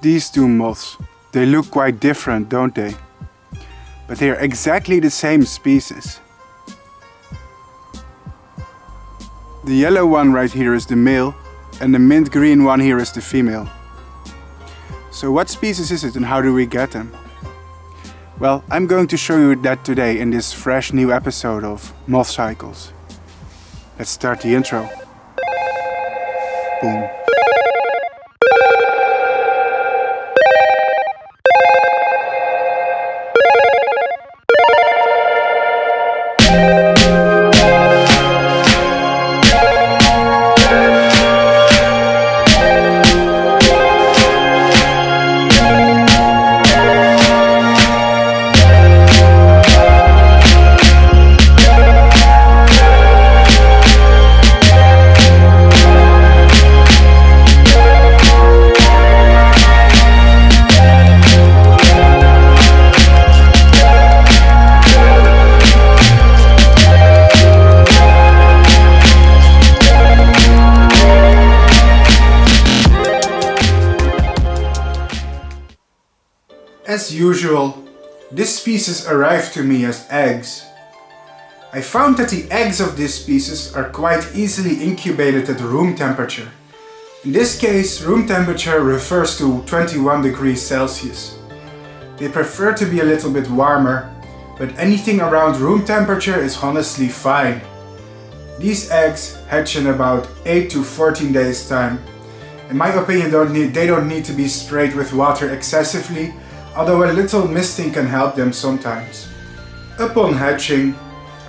these two moths. They look quite different, don't they? But they are exactly the same species. The yellow one right here is the male and the mint green one here is the female. So what species is it and how do we get them? Well, I'm going to show you that today in this fresh new episode of MothCycles. Let's start the intro. Boom. As usual, this species arrived to me as eggs. I found that the eggs of this species are quite easily incubated at room temperature. In this case, room temperature refers to 21 degrees Celsius. They prefer to be a little bit warmer, but anything around room temperature is honestly fine. These eggs hatch in about 8 to 14 days time. In my opinion, they don't need to be sprayed with water excessively, although a little misting can help them sometimes. Upon hatching,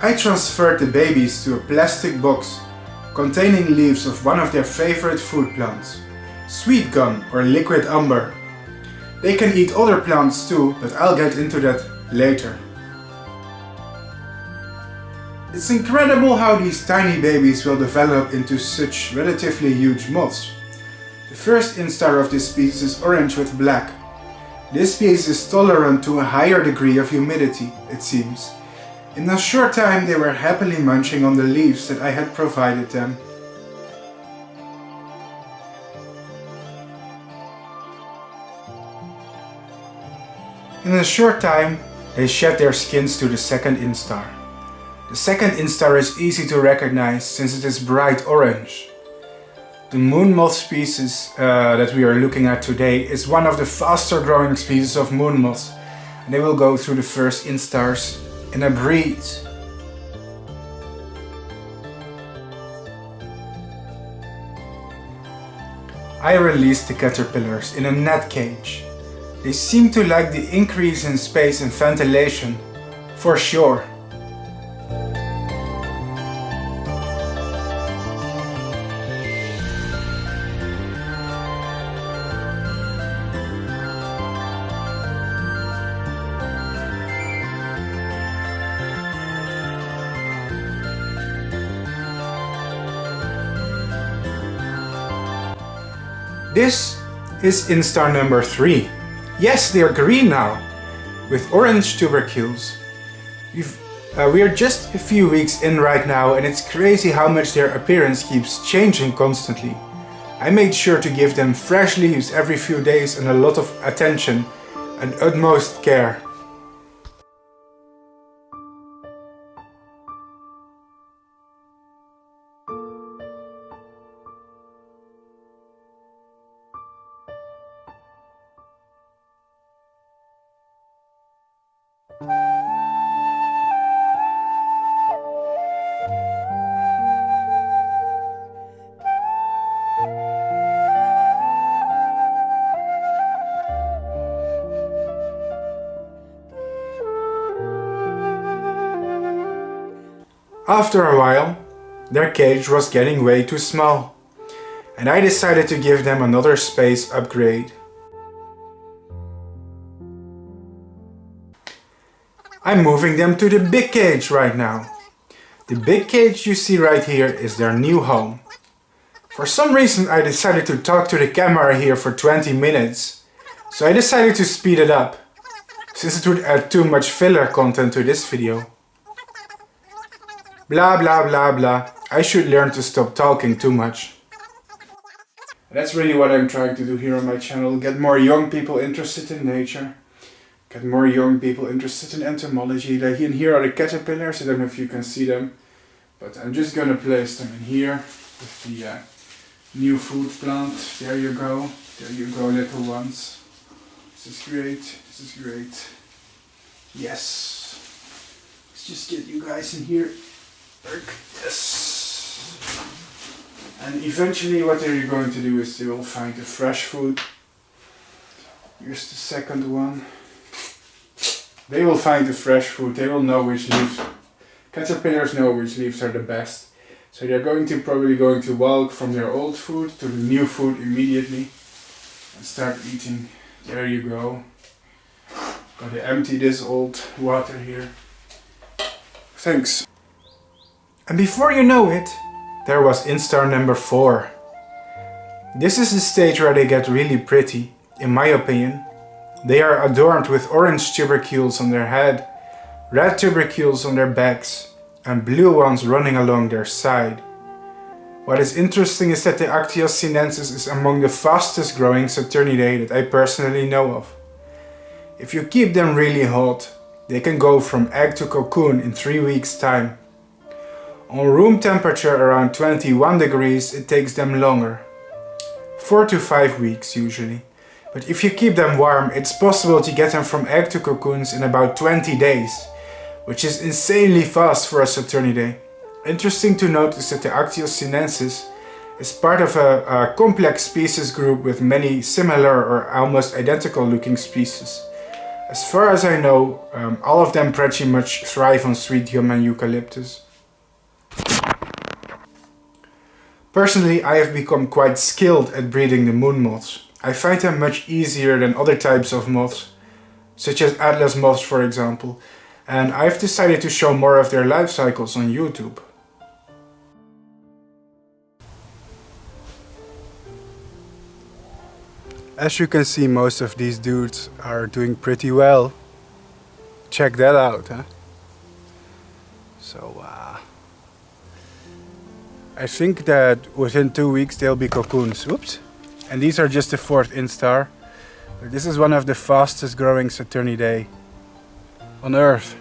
I transferred the babies to a plastic box containing leaves of one of their favorite food plants, sweet gum or liquid umber. They can eat other plants too, but I'll get into that later. It's incredible how these tiny babies will develop into such relatively huge moths. The first instar of this species is orange with black. This species is tolerant to a higher degree of humidity, it seems. In a short time they were happily munching on the leaves that I had provided them. In a short time they shed their skins to the second instar. The second instar is easy to recognize since it is bright orange. The moon moth species that we are looking at today is one of the faster growing species of moon moths, and they will go through the first instars in a breed. I released the caterpillars in a net cage. They seem to like the increase in space and ventilation, for sure. This is instar number 3. Yes, they are green now, with orange tubercles. We are just a few weeks in right now and it's crazy how much their appearance keeps changing constantly. I made sure to give them fresh leaves every few days and a lot of attention and utmost care. After a while, their cage was getting way too small, and I decided to give them another space upgrade. I'm moving them to the big cage right now. The big cage you see right here is their new home. For some reason I decided to talk to the camera here for 20 minutes, so I decided to speed it up, since it would add too much filler content to this video. Blah blah blah blah, I should learn to stop talking too much. That's really what I'm trying to do here on my channel. Get more young people interested in nature. Get more young people interested in entomology. Like in here are the caterpillars. I don't know if you can see them. But I'm just gonna place them in here with the new food plant. There you go. There you go, little ones. This is great. This is great. Yes. Let's just get you guys in here. Yes. And eventually what they're going to do is they will find the fresh food. Here's the second one. They will find the fresh food. They will know which leaves. Caterpillars know which leaves are the best. So they're probably going to walk from their old food to the new food immediately. And start eating. There you go. Gotta empty this old water here. Thanks. And before you know it, there was instar number 4. This is the stage where they get really pretty, in my opinion. They are adorned with orange tubercules on their head, red tubercules on their backs, and blue ones running along their side. What is interesting is that the Actias sinensis is among the fastest growing Saturniidae that I personally know of. If you keep them really hot, they can go from egg to cocoon in 3 weeks' time. On room temperature around 21 degrees it takes them longer. 4 to 5 weeks usually. But if you keep them warm, it's possible to get them from egg to cocoons in about 20 days, which is insanely fast for a Saturniidae. Interesting to note is that the Actias sinensis is part of a complex species group with many similar or almost identical looking species. As far as I know, all of them pretty much thrive on sweet gum and eucalyptus. Personally, I have become quite skilled at breeding the moon moths. I find them much easier than other types of moths, such as atlas moths for example, and I've decided to show more of their life cycles on YouTube. As you can see, most of these dudes are doing pretty well. Check that out, huh? So, I think that within 2 weeks they'll be cocoons. Oops! And these are just the 4th instar. But this is one of the fastest growing Saturniidae on Earth.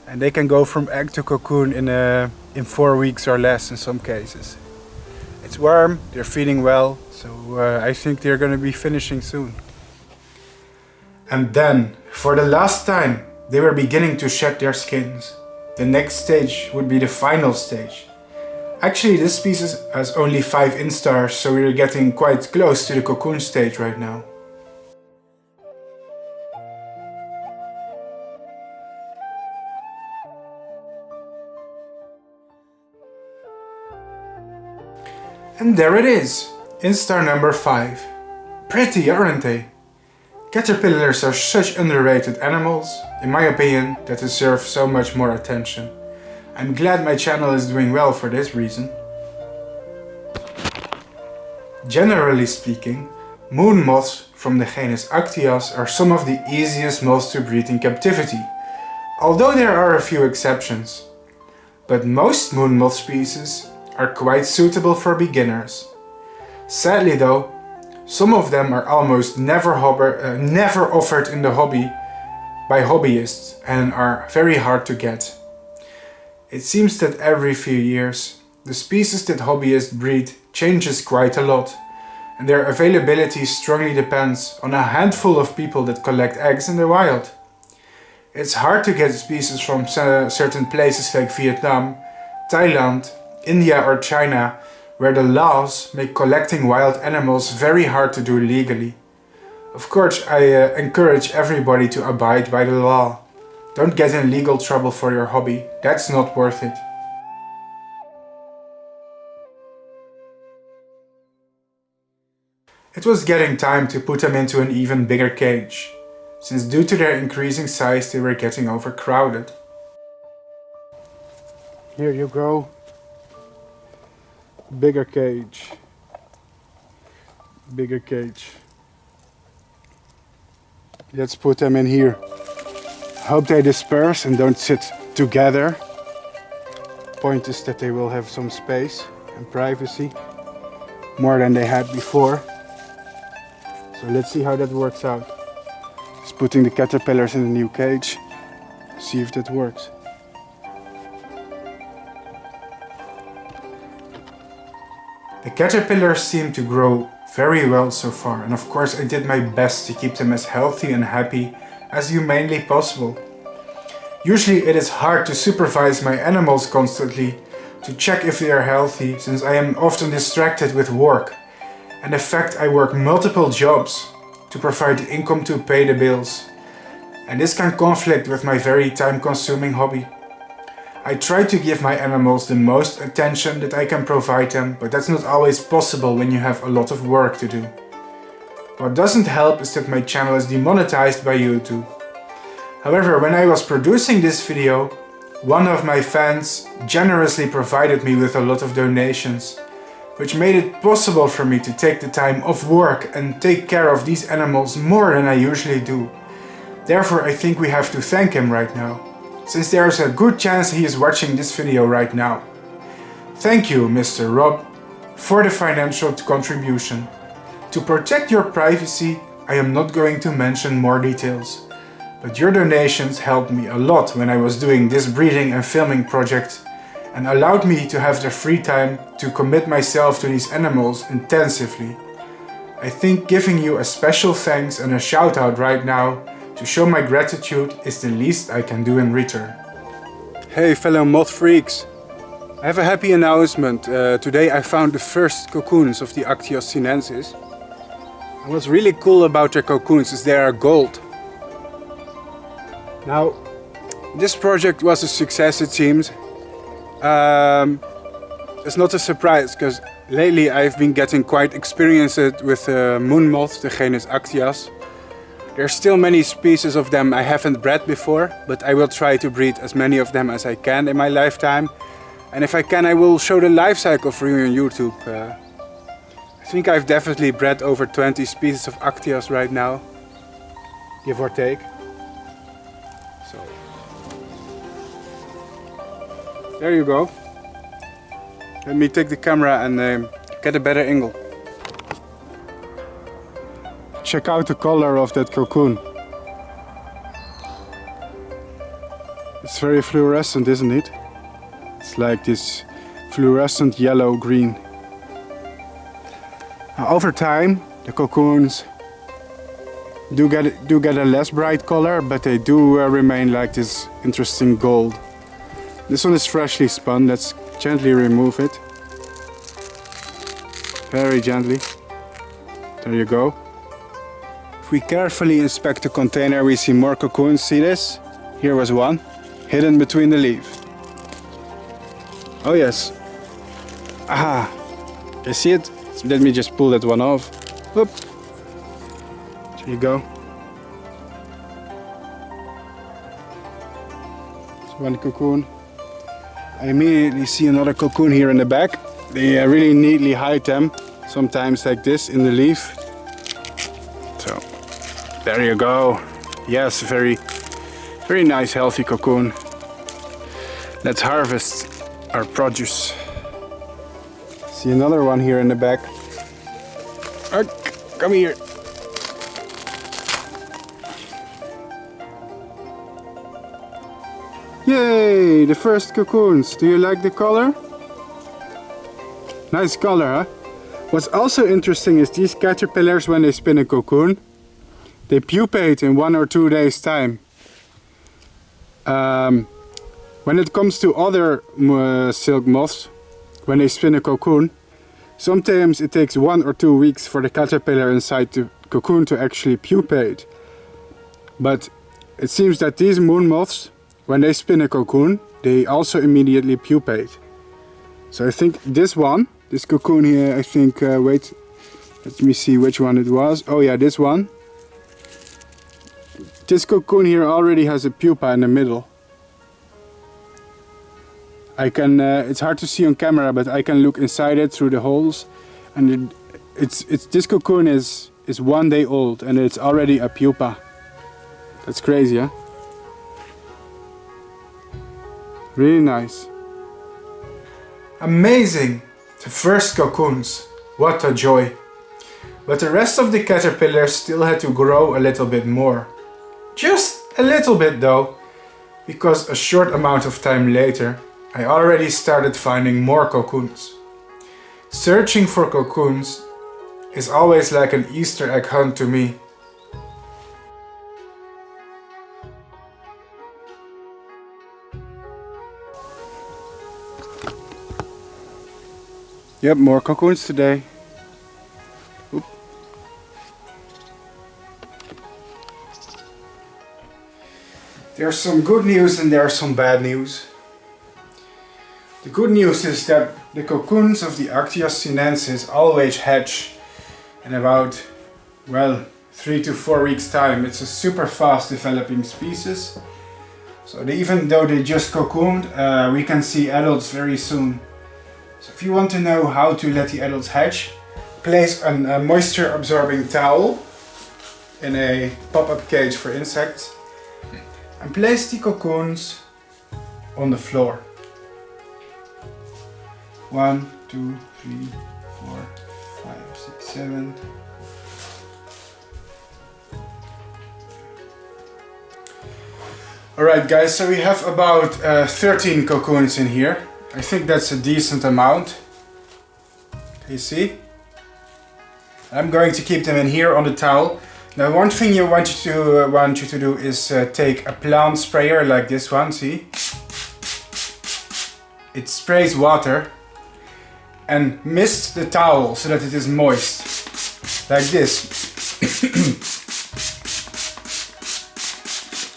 And they can go from egg to cocoon in 4 weeks or less in some cases. It's warm, they're feeding well, so I think they're going to be finishing soon. And then, for the last time, they were beginning to shed their skins. The next stage would be the final stage. Actually, this species has only 5 instars, so we're getting quite close to the cocoon stage right now. And there it is, instar number 5. Pretty, aren't they? Caterpillars are such underrated animals, in my opinion, that deserve so much more attention. I'm glad my channel is doing well for this reason. Generally speaking, moon moths from the genus Actias are some of the easiest moths to breed in captivity, although there are a few exceptions. But most moon moth species are quite suitable for beginners. Sadly though, some of them are almost never offered in the hobby by hobbyists and are very hard to get. It seems that every few years, the species that hobbyists breed changes quite a lot, and their availability strongly depends on a handful of people that collect eggs in the wild. It's hard to get species from certain places like Vietnam, Thailand, India or China, where the laws make collecting wild animals very hard to do legally. Of course, I encourage everybody to abide by the law. Don't get in legal trouble for your hobby, that's not worth it. It was getting time to put them into an even bigger cage, since due to their increasing size they were getting overcrowded. Here you go. Bigger cage. Bigger cage. Let's put them in here. Hope they disperse and don't sit together. Point is that they will have some space and privacy. more than they had before. So let's see how that works out. Just putting the caterpillars in the new cage. See if that works. The caterpillars seem to grow very well so far, and of course I did my best to keep them as healthy and happy as humanly possible. Usually it is hard to supervise my animals constantly to check if they are healthy, since I am often distracted with work. And in fact I work multiple jobs to provide income to pay the bills. And this can conflict with my very time-consuming hobby. I try to give my animals the most attention that I can provide them, but that's not always possible when you have a lot of work to do. What doesn't help is that my channel is demonetized by YouTube. However, when I was producing this video, one of my fans generously provided me with a lot of donations, which made it possible for me to take the time off work and take care of these animals more than I usually do. Therefore, I think we have to thank him right now, since there is a good chance he is watching this video right now. Thank you, Mr. Rob, for the financial contribution. To protect your privacy, I am not going to mention more details, but your donations helped me a lot when I was doing this breeding and filming project and allowed me to have the free time to commit myself to these animals intensively. I think giving you a special thanks and a shout out right now to show my gratitude is the least I can do in return. Hey fellow moth freaks! I have a happy announcement. Today I found the first cocoons of the Actias sinensis. And what's really cool about their cocoons is they are gold. Now, this project was a success it seems. It's not a surprise because lately I've been getting quite experienced with moon moths, the genus Actias. There are still many species of them I haven't bred before, but I will try to breed as many of them as I can in my lifetime. And if I can, I will show the life cycle for you on YouTube. I think I've definitely bred over 20 species of Actias right now, give or take. So, there you go. Let me take the camera and get a better angle. Check out the color of that cocoon. It's very fluorescent, isn't it? It's like this fluorescent yellow-green. Over time, the cocoons do get a less bright color, but they do remain like this interesting gold. This one is freshly spun. Let's gently remove it. Very gently. There you go. If we carefully inspect the container, we see more cocoons. See this? Here was one, hidden between the leaves. Oh yes. Aha! You see it? Let me just pull that one off. Whoop. There you go. It's one cocoon. I immediately see another cocoon here in the back. They really neatly hide them, sometimes like this in the leaf. So, there you go. Yes, very nice healthy cocoon. Let's harvest our produce. See another one here in the back. Come here. Yay, the first cocoons. Do you like the color? Nice color, huh? What's also interesting is these caterpillars, when they spin a cocoon, they pupate in 1 or 2 days time. When it comes to other silk moths, when they spin a cocoon, sometimes it takes 1 or 2 weeks for the caterpillar inside the cocoon to actually pupate. But it seems that these moon moths, when they spin a cocoon, they also immediately pupate. So I think this cocoon here, I think, wait, let me see which one it was. Oh yeah, this one. This cocoon here already has a pupa in the middle. I can, it's hard to see on camera, but I can look inside it through the holes, and this cocoon is 1 day old and it's already a pupa. That's crazy, huh? Really nice. Amazing! The first cocoons. What a joy! But the rest of the caterpillars still had to grow a little bit more. Just a little bit though, because a short amount of time later I already started finding more cocoons. Searching for cocoons is always like an Easter egg hunt to me. Yep, more cocoons today. Oop. There's some good news and there's some bad news. The good news is that the cocoons of the Actias sinensis always hatch in about, well, 3 to 4 weeks time. It's a super fast developing species. So even though they just cocooned, we can see adults very soon. So if you want to know how to let the adults hatch, place a moisture absorbing towel in a pop-up cage for insects and place the cocoons on the floor. 1, 2, 3, 4, 5, 6, 7. Alright guys, so we have about 13 cocoons in here. I think that's a decent amount. Can you see? I'm going to keep them in here on the towel. Now one thing I want you to do is take a plant sprayer like this one, see? It sprays water and mist the towel so that it is moist. Like this.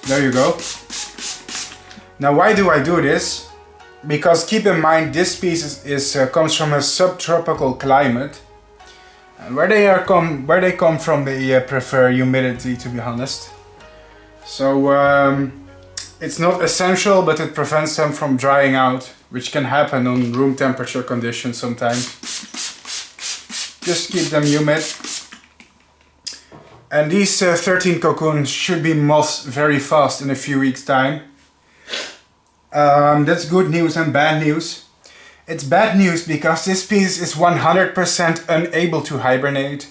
There you go. Now why do I do this? Because keep in mind this species comes from a subtropical climate. And where they come from, they prefer humidity, to be honest. So it's not essential, but it prevents them from drying out, which can happen on room temperature conditions sometimes. Just keep them humid. And these 13 cocoons should be moths very fast in a few weeks' time. That's good news and bad news. It's bad news because this species is 100% unable to hibernate.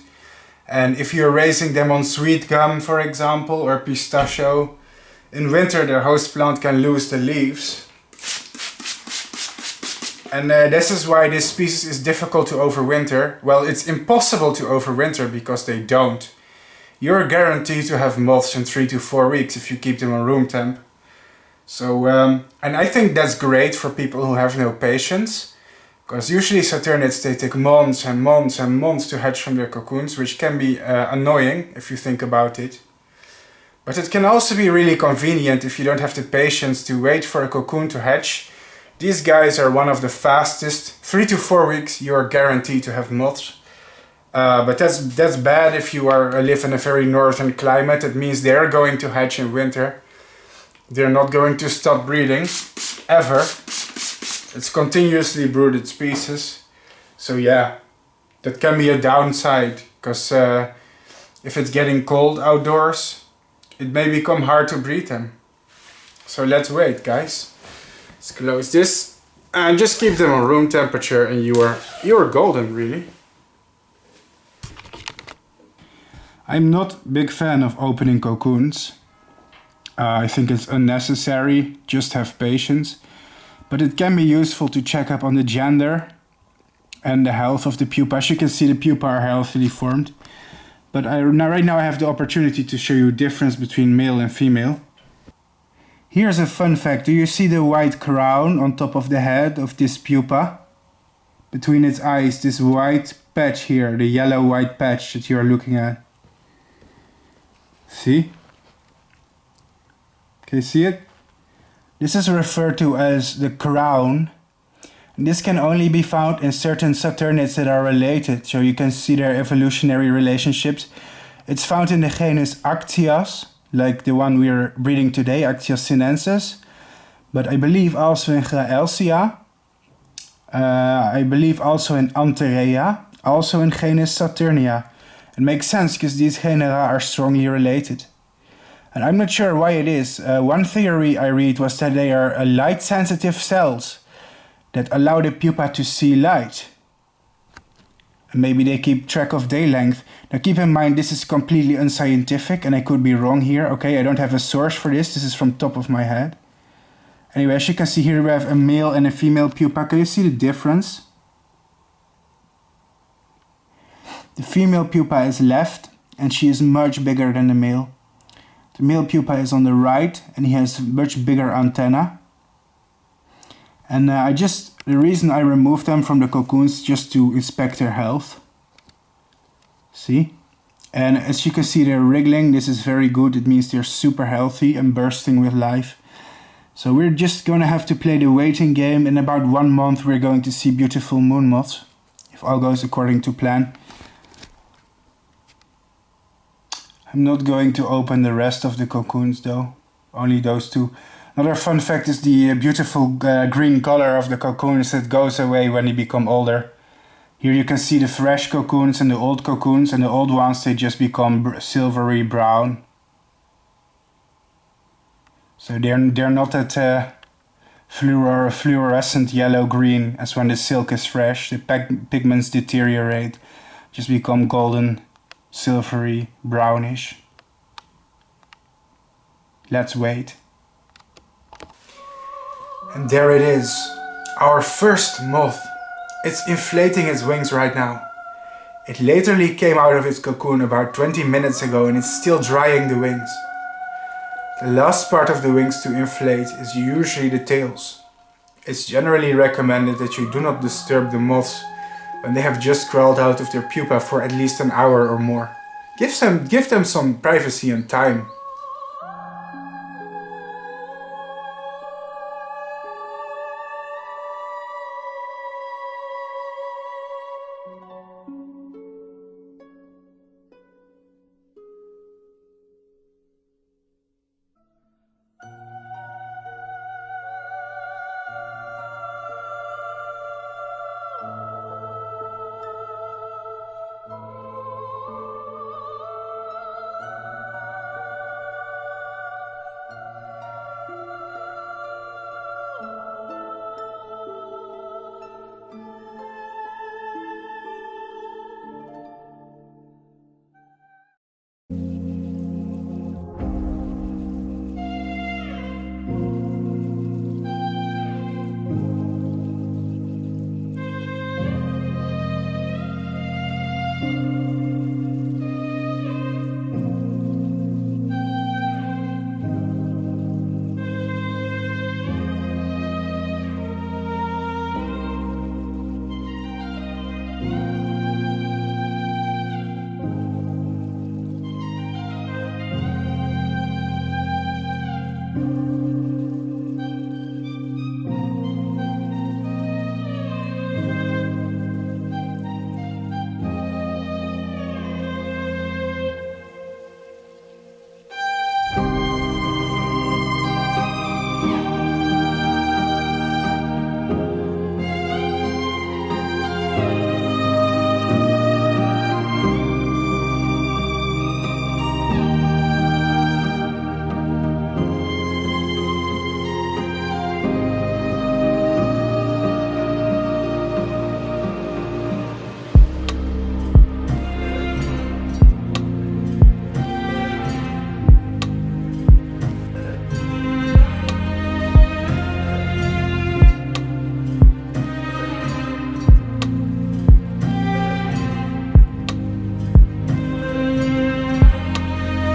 And if you're raising them on sweet gum, for example, or pistachio, in winter their host plant can lose the leaves. And this is why this species is difficult to overwinter. Well, it's impossible to overwinter because they don't. You're guaranteed to have moths in 3 to 4 weeks if you keep them on room temp. So, and I think that's great for people who have no patience, because usually saturniids, they take months and months and months to hatch from their cocoons, which can be annoying if you think about it. But it can also be really convenient if you don't have the patience to wait for a cocoon to hatch. These guys are one of the fastest. 3 to 4 weeks you are guaranteed to have moths. But that's bad if you live in a very northern climate. It means they're going to hatch in winter. They're not going to stop breeding, ever. It's continuously brooded species. So yeah, that can be a downside, because if it's getting cold outdoors, it may become hard to breed them. So let's wait, guys. Let's close this and just keep them on room temperature and you are golden, really. I'm not a big fan of opening cocoons. I think it's unnecessary, just have patience. But it can be useful to check up on the gender and the health of the pupa. As you can see, the pupa are healthily formed. But right now I have the opportunity to show you the difference between male and female. Here's a fun fact. Do you see the white crown on top of the head of this pupa? Between its eyes, this white patch here, the yellow white patch that you are looking at. See? Can you see it? This is referred to as the crown. And this can only be found in certain saturniids that are related, so you can see their evolutionary relationships. It's found in the genus Actias, like the one we are breeding today, Actias sinensis. But I believe also in Graelsia. I believe also in Anterea, also in genus Saturnia. It makes sense because these genera are strongly related. And I'm not sure why it is. One theory I read was that they are light-sensitive cells that allow the pupa to see light. And maybe they keep track of day length. Now keep in mind this is completely unscientific and I could be wrong here. Okay, I don't have a source for this. This is from top of my head. Anyway, as you can see here we have a male and a female pupa. Can you see the difference? The female pupa is left and she is much bigger than the male. The male pupa is on the right and he has much bigger antenna. And the reason I removed them from the cocoons just to inspect their health. See? And as you can see they're wriggling. This is very good. It means they're super healthy and bursting with life. So we're just gonna have to play the waiting game. In about 1 month we're going to see beautiful moon moths, if all goes according to plan. I'm not going to open the rest of the cocoons though, only those two. Another fun fact is the beautiful green color of the cocoons that goes away when they become older. Here you can see the fresh cocoons and the old cocoons, and the old ones they just become silvery brown. So they're not that fluorescent yellow-green as when the silk is fresh. The pigments deteriorate, just become golden, silvery, brownish. Let's wait. And there it is, our first moth. It's inflating its wings right now. It literally came out of its cocoon about 20 minutes ago and it's still drying the wings. The last part of the wings to inflate is usually the tails. It's generally recommended that you do not disturb the moths when they have just crawled out of their pupa for at least an hour or more. Give them some privacy and time.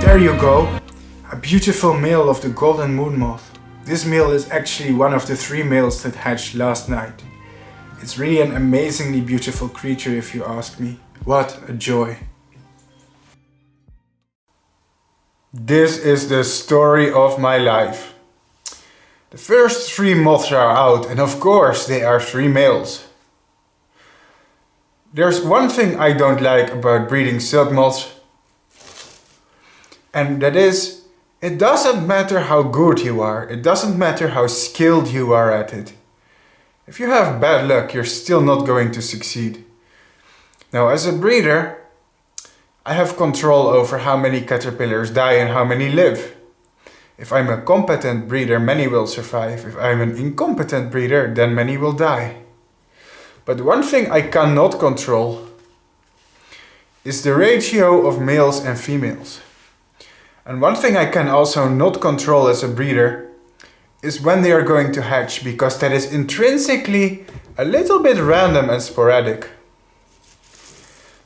There you go, a beautiful male of the golden moon moth. This male is actually one of the 3 males that hatched last night. It's really an amazingly beautiful creature if you ask me. What a joy. This is the story of my life. The first 3 moths are out and of course they are 3 males. There's one thing I don't like about breeding silk moths. And that is, it doesn't matter how good you are, it doesn't matter how skilled you are at it. If you have bad luck, you're still not going to succeed. Now, as a breeder, I have control over how many caterpillars die and how many live. If I'm a competent breeder, many will survive. If I'm an incompetent breeder, then many will die. But one thing I cannot control is the ratio of males and females. And one thing I can also not control as a breeder is when they are going to hatch, because that is intrinsically a little bit random and sporadic.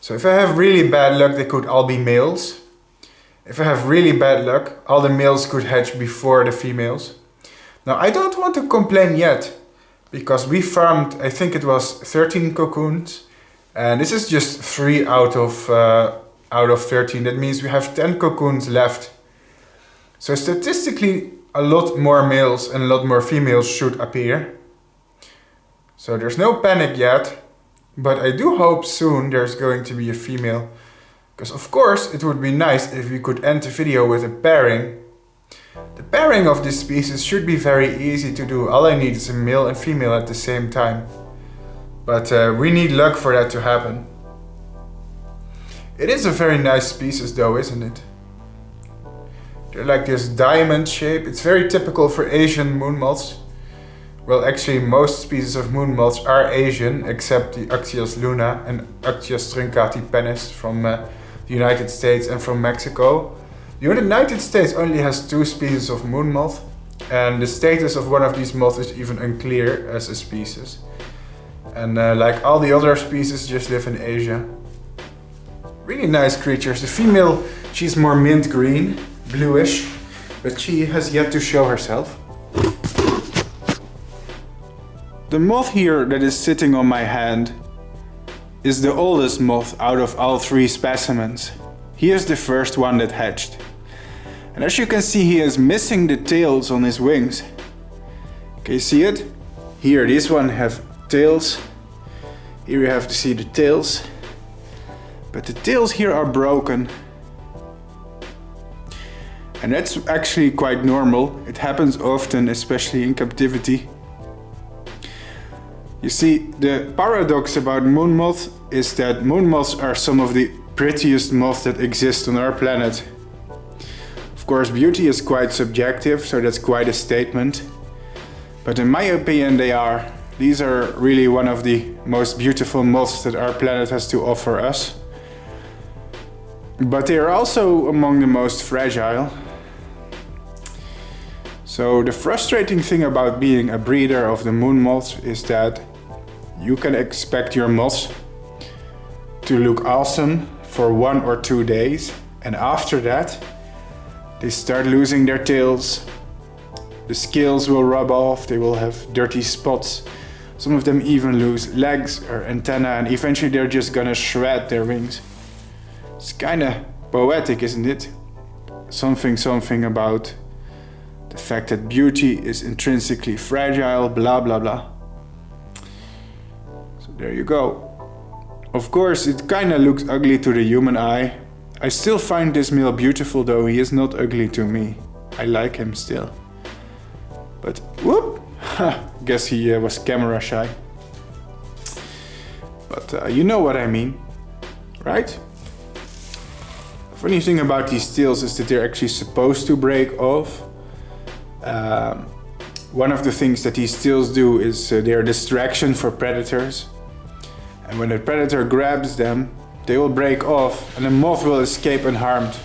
So if I have really bad luck, they could all be males. If I have really bad luck, all the males could hatch before the females. Now I don't want to complain yet, because we farmed, I think it was 13 cocoons, and this is just 3 out of 13. That means we have 10 cocoons left. So statistically, a lot more males and a lot more females should appear. So there's no panic yet, but I do hope soon there's going to be a female. Because of course it would be nice if we could end the video with a pairing. The pairing of this species should be very easy to do. All I need is a male and female at the same time. But we need luck for that to happen. It is a very nice species though, isn't it? They're like this diamond shape. It's very typical for Asian moon moths. Well, actually most species of moon moths are Asian, except the Actias luna and Actias truncati pennis from the United States and from Mexico. The United States only has 2 species of moon moth, and the status of one of these moths is even unclear as a species. And like all the other species, just live in Asia. Really nice creatures. The female, she's more mint green, bluish, but she has yet to show herself. The moth here that is sitting on my hand is the oldest moth out of all 3 specimens. He is the first one that hatched. And as you can see, he is missing the tails on his wings. Can you see it? Here, this one have tails. Here you have to see the tails. But the tails here are broken. And that's actually quite normal. It happens often, especially in captivity. You see, the paradox about moon moths is that moon moths are some of the prettiest moths that exist on our planet. Of course, beauty is quite subjective, so that's quite a statement. But in my opinion, they are. These are really one of the most beautiful moths that our planet has to offer us. But they are also among the most fragile. So the frustrating thing about being a breeder of the moon moths is that you can expect your moths to look awesome for 1 or 2 days, and after that they start losing their tails. The scales will rub off, they will have dirty spots. Some of them even lose legs or antennae, and eventually they're just gonna shred their wings. It's kinda poetic, isn't it? Something about the fact that beauty is intrinsically fragile, blah blah blah. So there you go. Of course, it kinda looks ugly to the human eye. I still find this male beautiful though. He is not ugly to me. I like him still. But whoop! Guess he was camera shy. But you know what I mean, right? Funny thing about these tails is that they're actually supposed to break off. One of the things that these tails do is they're a distraction for predators. And when a predator grabs them, they will break off and the moth will escape unharmed.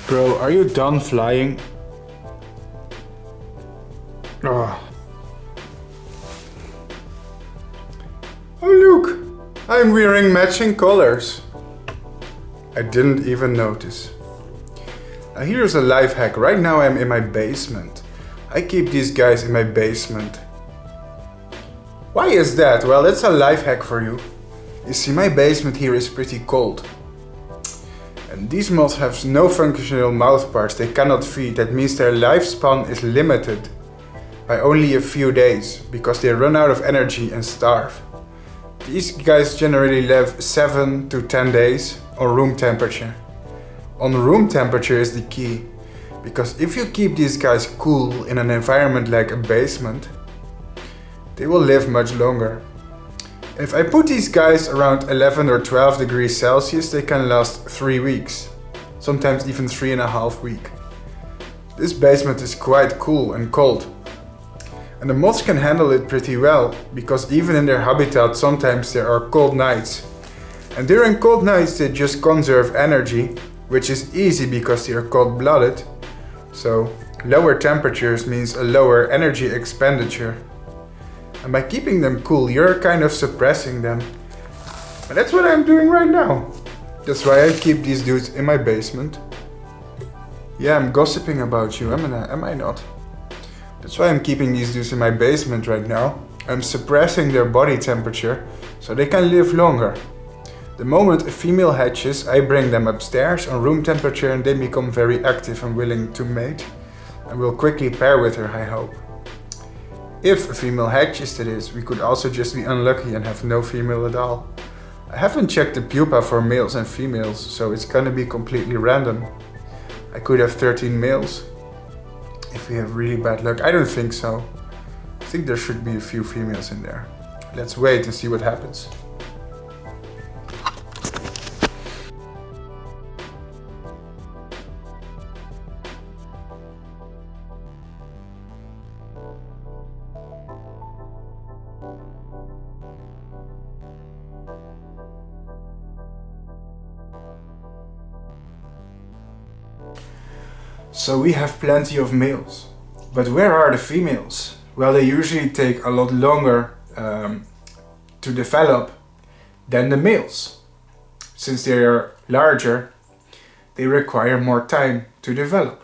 Bro, are you done flying? Oh. Oh look, I'm wearing matching colors. I didn't even notice. Now here's a life hack. Right now I'm in my basement. I keep these guys in my basement. Why is that? Well, that's a life hack for you. You see, my basement here is pretty cold. And these moths have no functional mouth parts, they cannot feed. That means their lifespan is limited by only a few days, because they run out of energy and starve. These guys generally live 7 to 10 days on room temperature. On room temperature is the key. Because if you keep these guys cool in an environment like a basement, they will live much longer. If I put these guys around 11 or 12 degrees Celsius, they can last 3 weeks, sometimes even 3.5 weeks. This basement is quite cool and cold. And the moths can handle it pretty well, because even in their habitat sometimes there are cold nights. And during cold nights they just conserve energy, which is easy because they are cold-blooded. So lower temperatures means a lower energy expenditure. And by keeping them cool, you're kind of suppressing them. And that's what I'm doing right now. That's why I keep these dudes in my basement. Yeah, I'm gossiping about you, am I not? That's why I'm keeping these dudes in my basement right now. I'm suppressing their body temperature so they can live longer. The moment a female hatches, I bring them upstairs on room temperature and they become very active and willing to mate. And will quickly pair with her, I hope. If a female hatches, that is, we could also just be unlucky and have no female at all. I haven't checked the pupa for males and females, so it's gonna be completely random. I could have 13 males. If we have really bad luck, I don't think so. I think there should be a few females in there. Let's wait and see what happens. So we have plenty of males. But where are the females? Well, they usually take a lot longer to develop than the males. Since they are larger, they require more time to develop.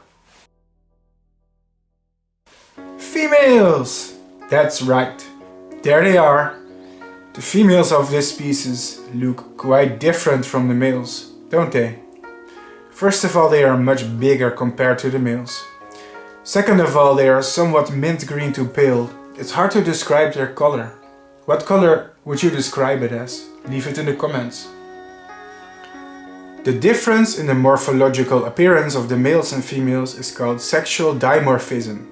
Females! That's right. There they are. The females of this species look quite different from the males, don't they? First of all, they are much bigger compared to the males. Second of all, they are somewhat mint green to pale. It's hard to describe their color. What color would you describe it as? Leave it in the comments. The difference in the morphological appearance of the males and females is called sexual dimorphism.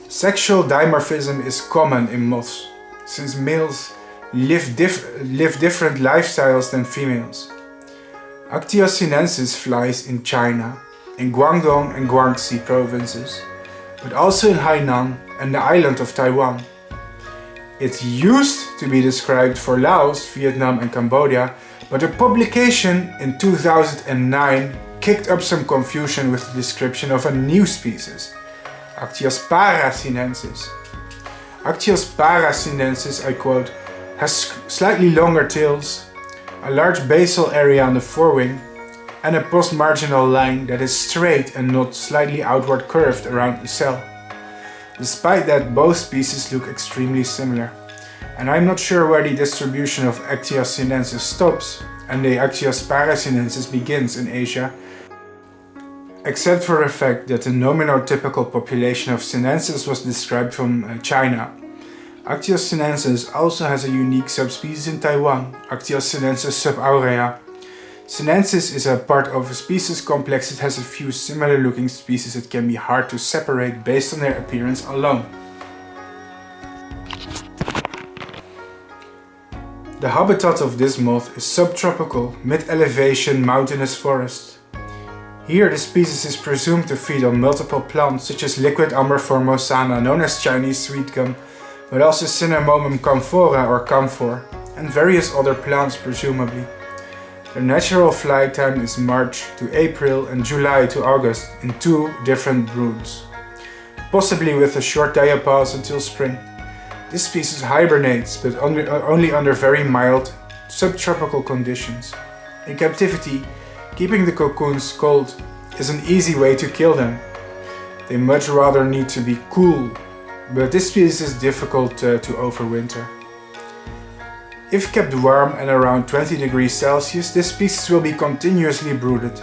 Sexual dimorphism is common in moths, since males live different lifestyles than females. Actias sinensis flies in China, in Guangdong and Guangxi provinces, but also in Hainan and the island of Taiwan. It used to be described for Laos, Vietnam and Cambodia, but a publication in 2009 kicked up some confusion with the description of a new species, Actias sinensis. Actias sinensis, I quote, has slightly longer tails, a large basal area on the forewing, and a postmarginal line that is straight and not slightly outward curved around the cell. Despite that, both species look extremely similar, and I'm not sure where the distribution of Actias sinensis stops and the Actias sinensis begins in Asia, except for the fact that the nominotypical population of sinensis was described from China. Actias sinensis also has a unique subspecies in Taiwan, Actias sinensis subaurea. Sinensis is a part of a species complex that has a few similar looking species that can be hard to separate based on their appearance alone. The habitat of this moth is subtropical, mid-elevation mountainous forest. Here the species is presumed to feed on multiple plants such as liquid amber formosana, known as Chinese sweet gum, but also Cinnamomum camphora or camphor, and various other plants presumably. Their natural flight time is March to April and July to August in 2 different broods, possibly with a short diapause until spring. This species hibernates, but only under very mild subtropical conditions. In captivity, keeping the cocoons cold is an easy way to kill them. They much rather need to be cool, but this species is difficult to overwinter. If kept warm and around 20 degrees Celsius, this species will be continuously brooded.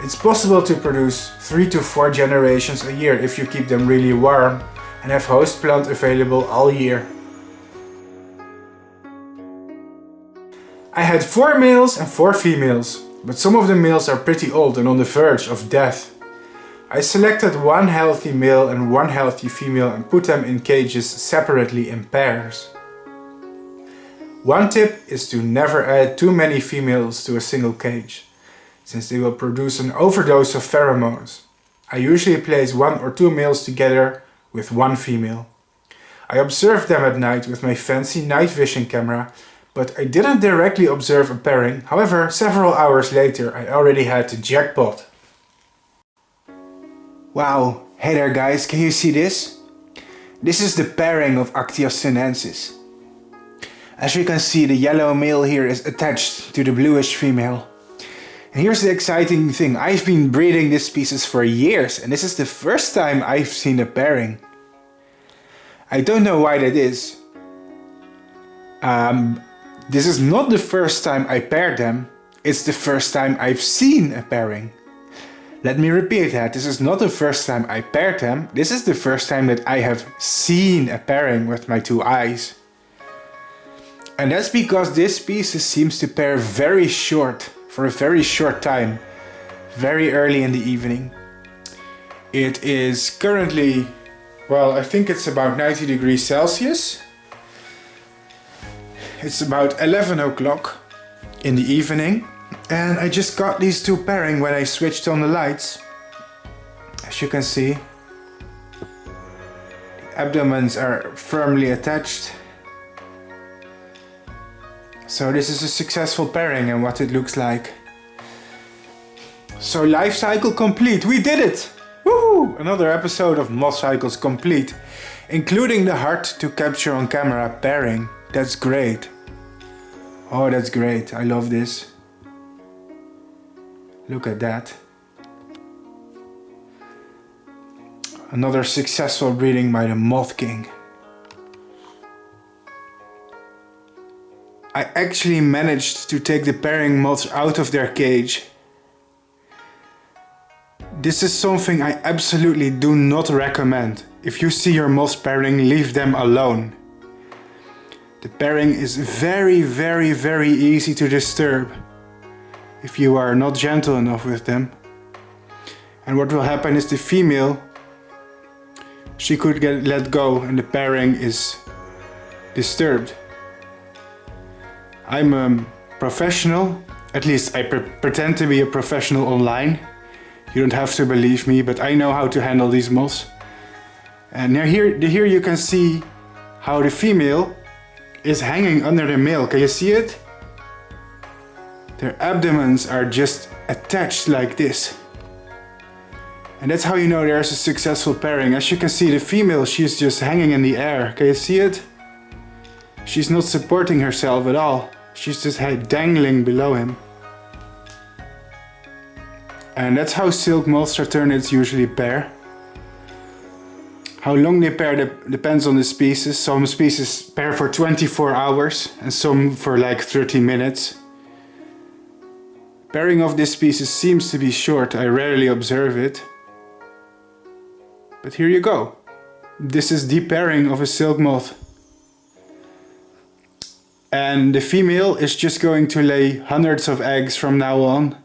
It's possible to produce 3 to 4 generations a year if you keep them really warm and have host plant available all year. I had 4 males and 4 females, but some of the males are pretty old and on the verge of death. I selected one healthy male and one healthy female and put them in cages separately in pairs. One tip is to never add too many females to a single cage, since they will produce an overdose of pheromones. I usually place 1 or 2 males together with one female. I observed them at night with my fancy night vision camera, but I didn't directly observe a pairing. However, several hours later I already had the jackpot. Wow, hey there guys, can you see this? This is the pairing of Actias sinensis. As you can see, the yellow male here is attached to the bluish female. And here's the exciting thing, I've been breeding this species for years and this is the first time I've seen a pairing. I don't know why that is. This is not the first time I paired them, it's the first time I've seen a pairing. Let me repeat that, this is not the first time I paired them, this is the first time that I have seen a pairing with my 2 eyes. And that's because this species seems to pair very short, for a very short time, very early in the evening. It is currently, well, I think it's about 90 degrees Celsius. It's about 11 o'clock in the evening. And I just got these 2 pairing when I switched on the lights. As you can see, the abdomens are firmly attached. So this is a successful pairing and what it looks like. So life cycle complete, we did it! Woohoo! Another episode of MothCycles complete, including the hard to capture on camera pairing. That's great. Oh, that's great, I love this. Look at that. Another successful breeding by the Moth King. I actually managed to take the pairing moths out of their cage. This is something I absolutely do not recommend. If you see your moths pairing, leave them alone. The pairing is very easy to disturb if you are not gentle enough with them. And what will happen is the female, she could get let go and the pairing is disturbed. I'm a professional, at least I pretend to be a professional online. You don't have to believe me, but I know how to handle these moths. And now here you can see how the female is hanging under the male. Can you see it? Their abdomens are just attached like this. And that's how you know there's a successful pairing. As you can see, the female, she's just hanging in the air. Can you see it? She's not supporting herself at all. She's just dangling below him. And that's how silk moths or ternids usually pair. How long they pair depends on the species. Some species pair for 24 hours and some for like 30 minutes. Pairing of this species seems to be short. I rarely observe it. But here you go. This is the pairing of a silk moth. And the female is just going to lay hundreds of eggs from now on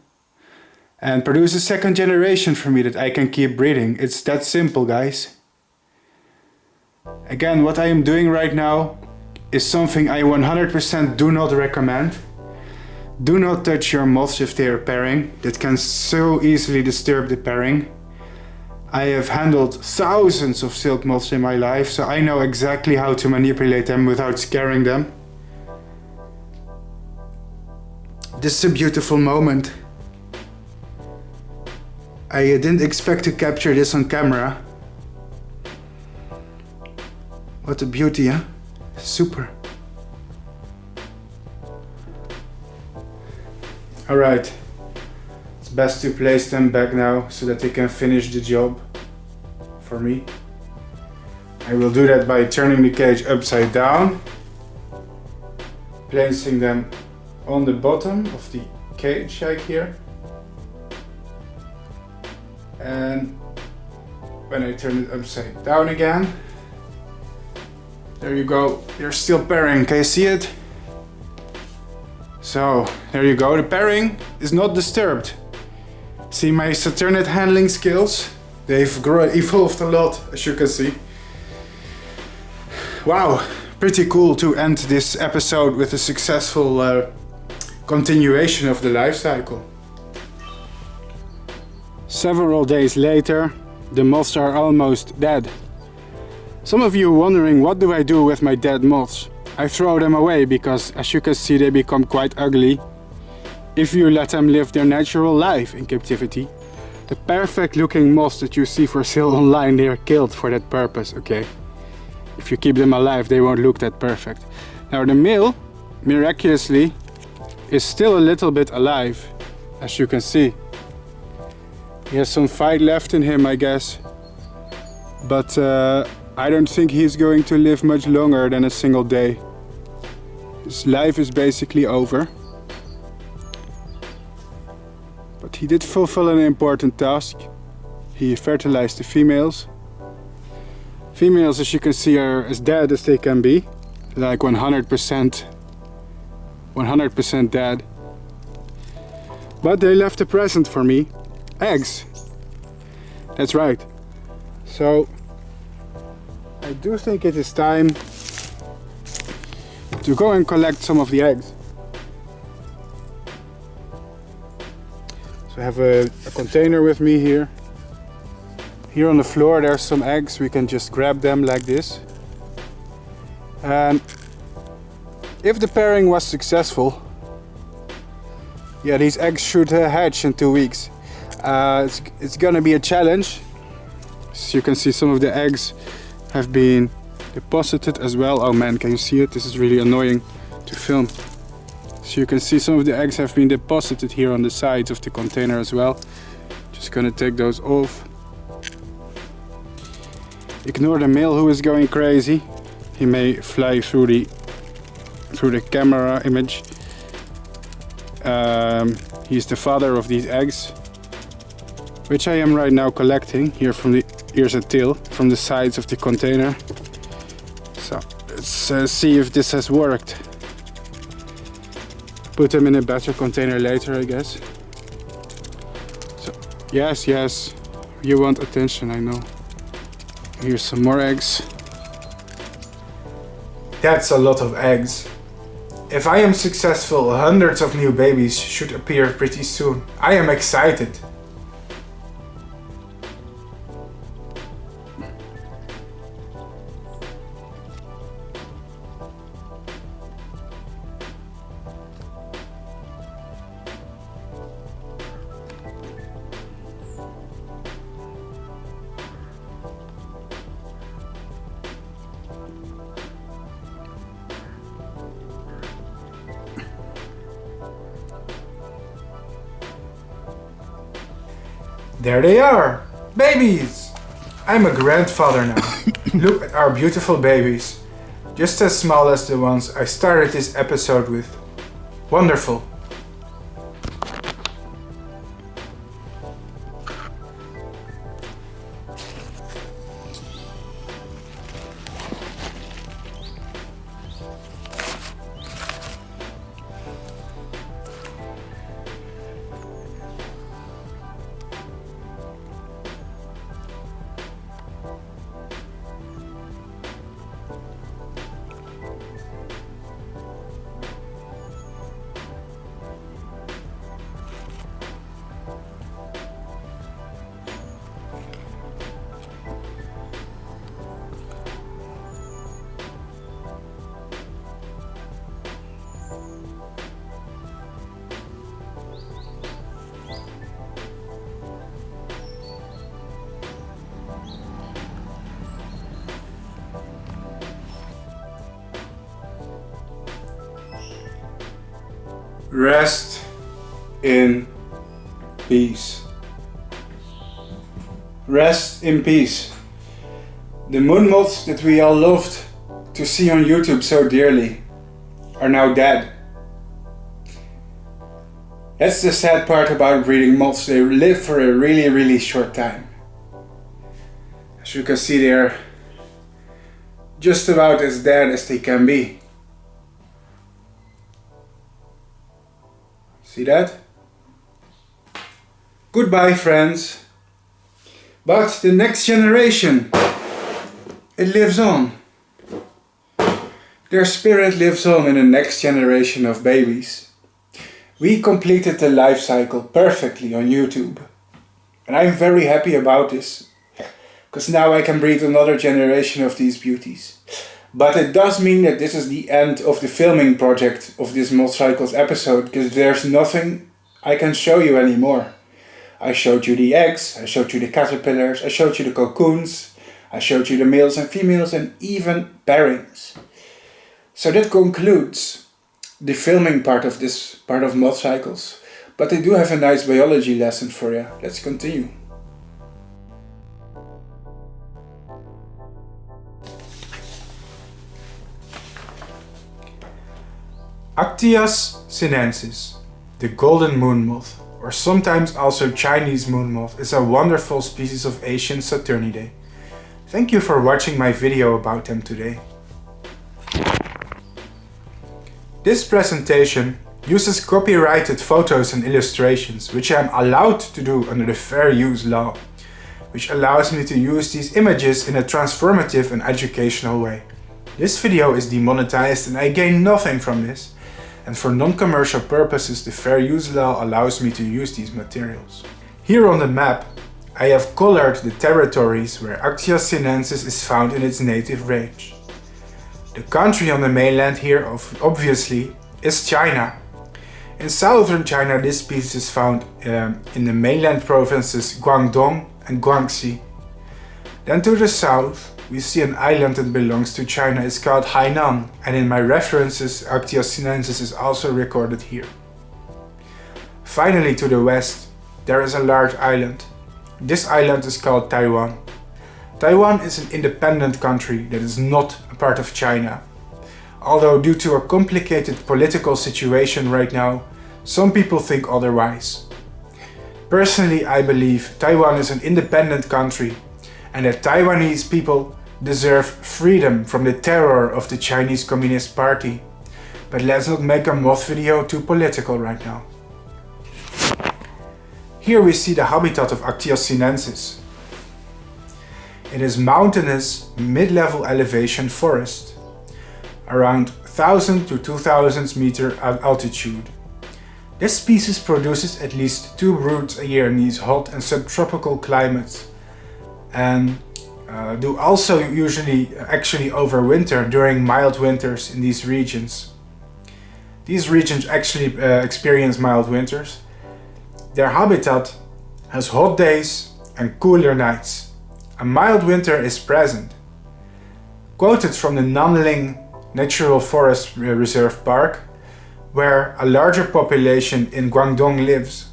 and produce a second generation for me that I can keep breeding. It's that simple, guys. Again, what I am doing right now is something I 100% do not recommend. Do not touch your moths if they are pairing. That can so easily disturb the pairing. I have handled thousands of silk moths in my life, so I know exactly how to manipulate them without scaring them. This is a beautiful moment. I didn't expect to capture this on camera. What a beauty, huh? Super. Alright, it's best to place them back now so that they can finish the job for me. I will do that by turning the cage upside down, placing them on the bottom of the cage like here. And when I turn it upside down again, there you go, they're still pairing, can you see it? So, there you go, the pairing is not disturbed. See my Saturnid handling skills? They've evolved a lot, as you can see. Wow, pretty cool to end this episode with a successful continuation of the life cycle. Several days later, the moths are almost dead. Some of you wondering, what do I do with my dead moths? I throw them away because, as you can see, they become quite ugly if you let them live their natural life in captivity. The perfect looking moths that you see for sale online, they are killed for that purpose, okay? If you keep them alive, they won't look that perfect. Now the male, miraculously, is still a little bit alive, as you can see. He has some fight left in him, I guess. But I don't think he's going to live much longer than a single day. His life is basically over. But he did fulfill an important task. He fertilized the females. Females, as you can see, are as dead as they can be. Like 100% dead. But they left a present for me. Eggs. That's right. So I do think it is time to go and collect some of the eggs. So I have a container with me here. Here on the floor there's some eggs. We can just grab them like this. And if the pairing was successful, yeah, these eggs should hatch in 2 weeks. It's gonna be a challenge. So you can see some of the eggs have been deposited as well. Oh man, can you see it? This is really annoying to film. So you can see some of the eggs have been deposited here on the sides of the container as well. Just gonna take those off. Ignore the male who is going crazy. He may fly through the camera image. He's the father of these eggs, which I am right now collecting here from the ears and tail from the sides of the container. So let's see if this has worked. Put them in a better container later, I guess. So yes, you want attention, I know. Here's some more eggs. That's a lot of eggs. If I am successful, hundreds of new babies should appear pretty soon. I am excited. There they are! Babies! I'm a grandfather now. Look at our beautiful babies. Just as small as the ones I started this episode with. Wonderful. Rest in peace. Rest in peace. The moon moths that we all loved to see on YouTube so dearly are now dead. That's the sad part about breeding moths. They live for a really short time. As you can see, they're just about as dead as they can be. See that? Goodbye, friends. But the next generation, it lives on. Their spirit lives on in the next generation of babies. We completed the life cycle perfectly on YouTube. And I'm very happy about this, because now I can breed another generation of these beauties. But it does mean that this is the end of the filming project of this MothCycles episode, because there's nothing I can show you anymore. I showed you the eggs, I showed you the caterpillars, I showed you the cocoons, I showed you the males and females and even pairings. So that concludes the filming part of this part of MothCycles. But I do have a nice biology lesson for you. Let's continue. Actias sinensis, the golden moon moth, or sometimes also Chinese moon moth, is a wonderful species of Asian Saturnidae. Thank you for watching my video about them today. This presentation uses copyrighted photos and illustrations, which I am allowed to do under the Fair Use law, which allows me to use these images in a transformative and educational way. This video is demonetized and I gain nothing from this, and for non-commercial purposes the Fair Use law allows me to use these materials. Here on the map I have colored the territories where Actias sinensis is found in its native range. The country on the mainland here obviously is China. In southern China this species is found in the mainland provinces Guangdong and Guangxi. Then to the south we see an island that belongs to China. It's called Hainan, and in my references Actias sinensis is also recorded here. Finally to the west there is a large island. This island is called Taiwan. Taiwan is an independent country that is not a part of China. Although due to a complicated political situation right now, some people think otherwise. Personally, I believe Taiwan is an independent country and that Taiwanese people deserve freedom from the terror of the Chinese Communist Party. But let's not make a moth video too political right now. Here we see the habitat of Actias sinensis. It is mountainous, mid-level elevation forest, around 1000 to 2000 meter altitude. This species produces at least 2 broods a year in these hot and subtropical climates, and do also usually actually overwinter during mild winters in these regions. These regions actually experience mild winters. Their habitat has hot days and cooler nights. A mild winter is present. Quoted from the Nanling Natural Forest Reserve Park, where a larger population in Guangdong lives.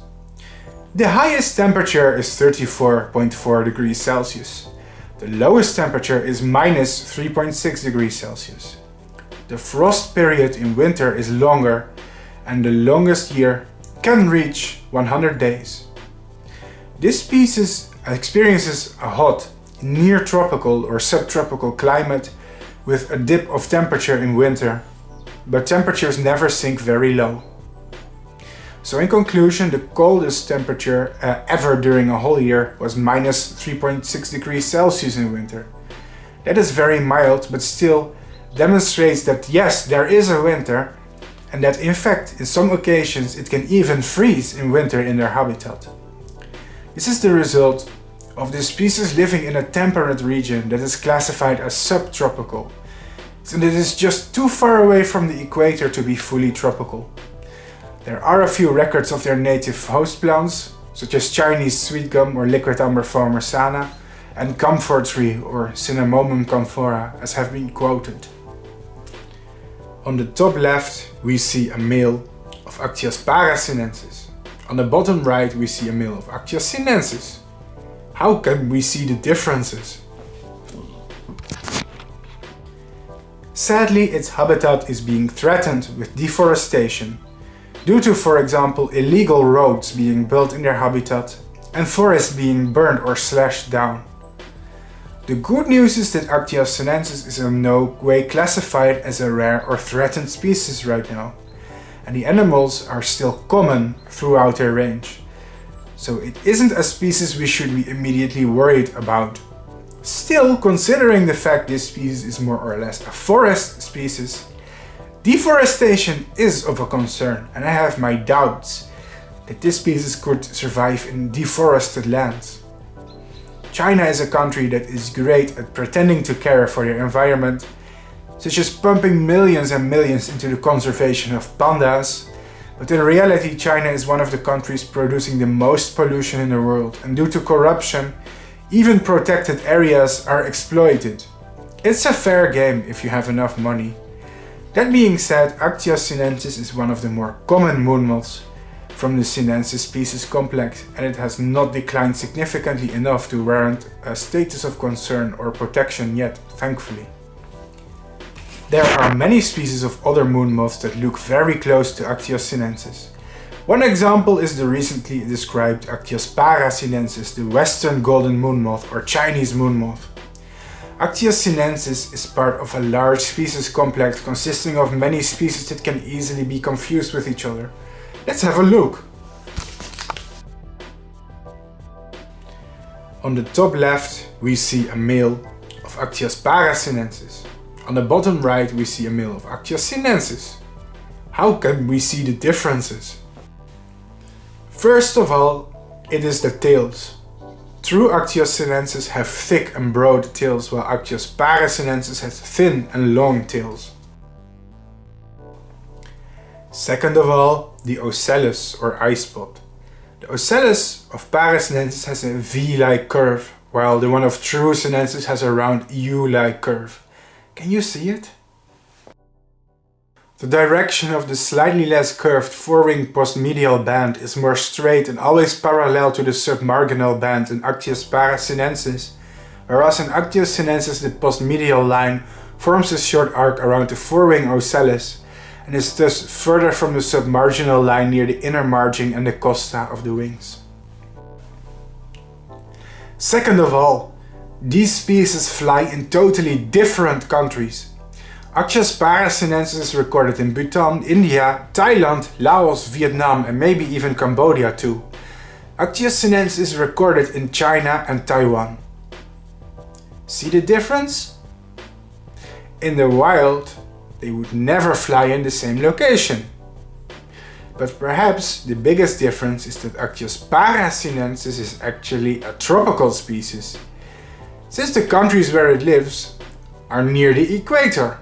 The highest temperature is 34.4 degrees Celsius. The lowest temperature is minus 3.6 degrees Celsius. The frost period in winter is longer, and the longest year can reach 100 days. This species experiences a hot, near tropical or subtropical climate with a dip of temperature in winter, but temperatures never sink very low. So in conclusion, the coldest temperature ever during a whole year was minus 3.6 degrees Celsius in winter. That is very mild, but still demonstrates that yes, there is a winter, and that in fact in some occasions it can even freeze in winter in their habitat. This is the result of the species living in a temperate region that is classified as subtropical, so that it is just too far away from the equator to be fully tropical. There are a few records of their native host plants, such as Chinese sweet gum or liquid amber formosanna, and camphor tree or Cinnamomum camphora, as have been quoted. On the top left we see a male of Actias sinensis. On the bottom right we see a male of Actias sinensis. How can we see the differences? Sadly, its habitat is being threatened with deforestation, due to, for example, illegal roads being built in their habitat and forests being burned or slashed down. The good news is that Actias sinensis is in no way classified as a rare or threatened species right now, and the animals are still common throughout their range. so it isn't a species we should be immediately worried about. Still, considering the fact this species is more or less a forest species, deforestation is of a concern, and I have my doubts that this species could survive in deforested lands. China is a country that is great at pretending to care for their environment, such as pumping millions and millions into the conservation of pandas, but in reality China is one of the countries producing the most pollution in the world, and due to corruption, even protected areas are exploited. It's a fair game if you have enough money. That being said, Actias sinensis is one of the more common moon moths from the sinensis species complex, and it has not declined significantly enough to warrant a status of concern or protection yet, thankfully. There are many species of other moon moths that look very close to Actias sinensis. One example is the recently described Actias sinensis, the western golden moon moth or Chinese moon moth. Actias sinensis is part of a large species complex consisting of many species that can easily be confused with each other. Let's have a look. On the top left we see a male of Actias sinensis. On the bottom right we see a male of Actias sinensis. How can we see the differences? First of all, it is the tails. True Actias sinensis have thick and broad tails, while Actias sinensis has thin and long tails. Second of all, the ocellus or eye spot. The ocellus of sinensis has a V-like curve, while the one of true sinensis has a round U-like curve. Can you see it? The direction of the slightly less curved fore-wing postmedial band is more straight and always parallel to the submarginal band in Actias sinensis, whereas in Actias sinensis the postmedial line forms a short arc around the fore-wing ocellus and is thus further from the submarginal line near the inner margin and the costa of the wings. Second of all, these species fly in totally different countries. Actias sinensis is recorded in Bhutan, India, Thailand, Laos, Vietnam and maybe even Cambodia too. Actias sinensis is recorded in China and Taiwan. See the difference? In the wild, they would never fly in the same location. But perhaps the biggest difference is that Actias sinensis is actually a tropical species, since the countries where it lives are near the equator.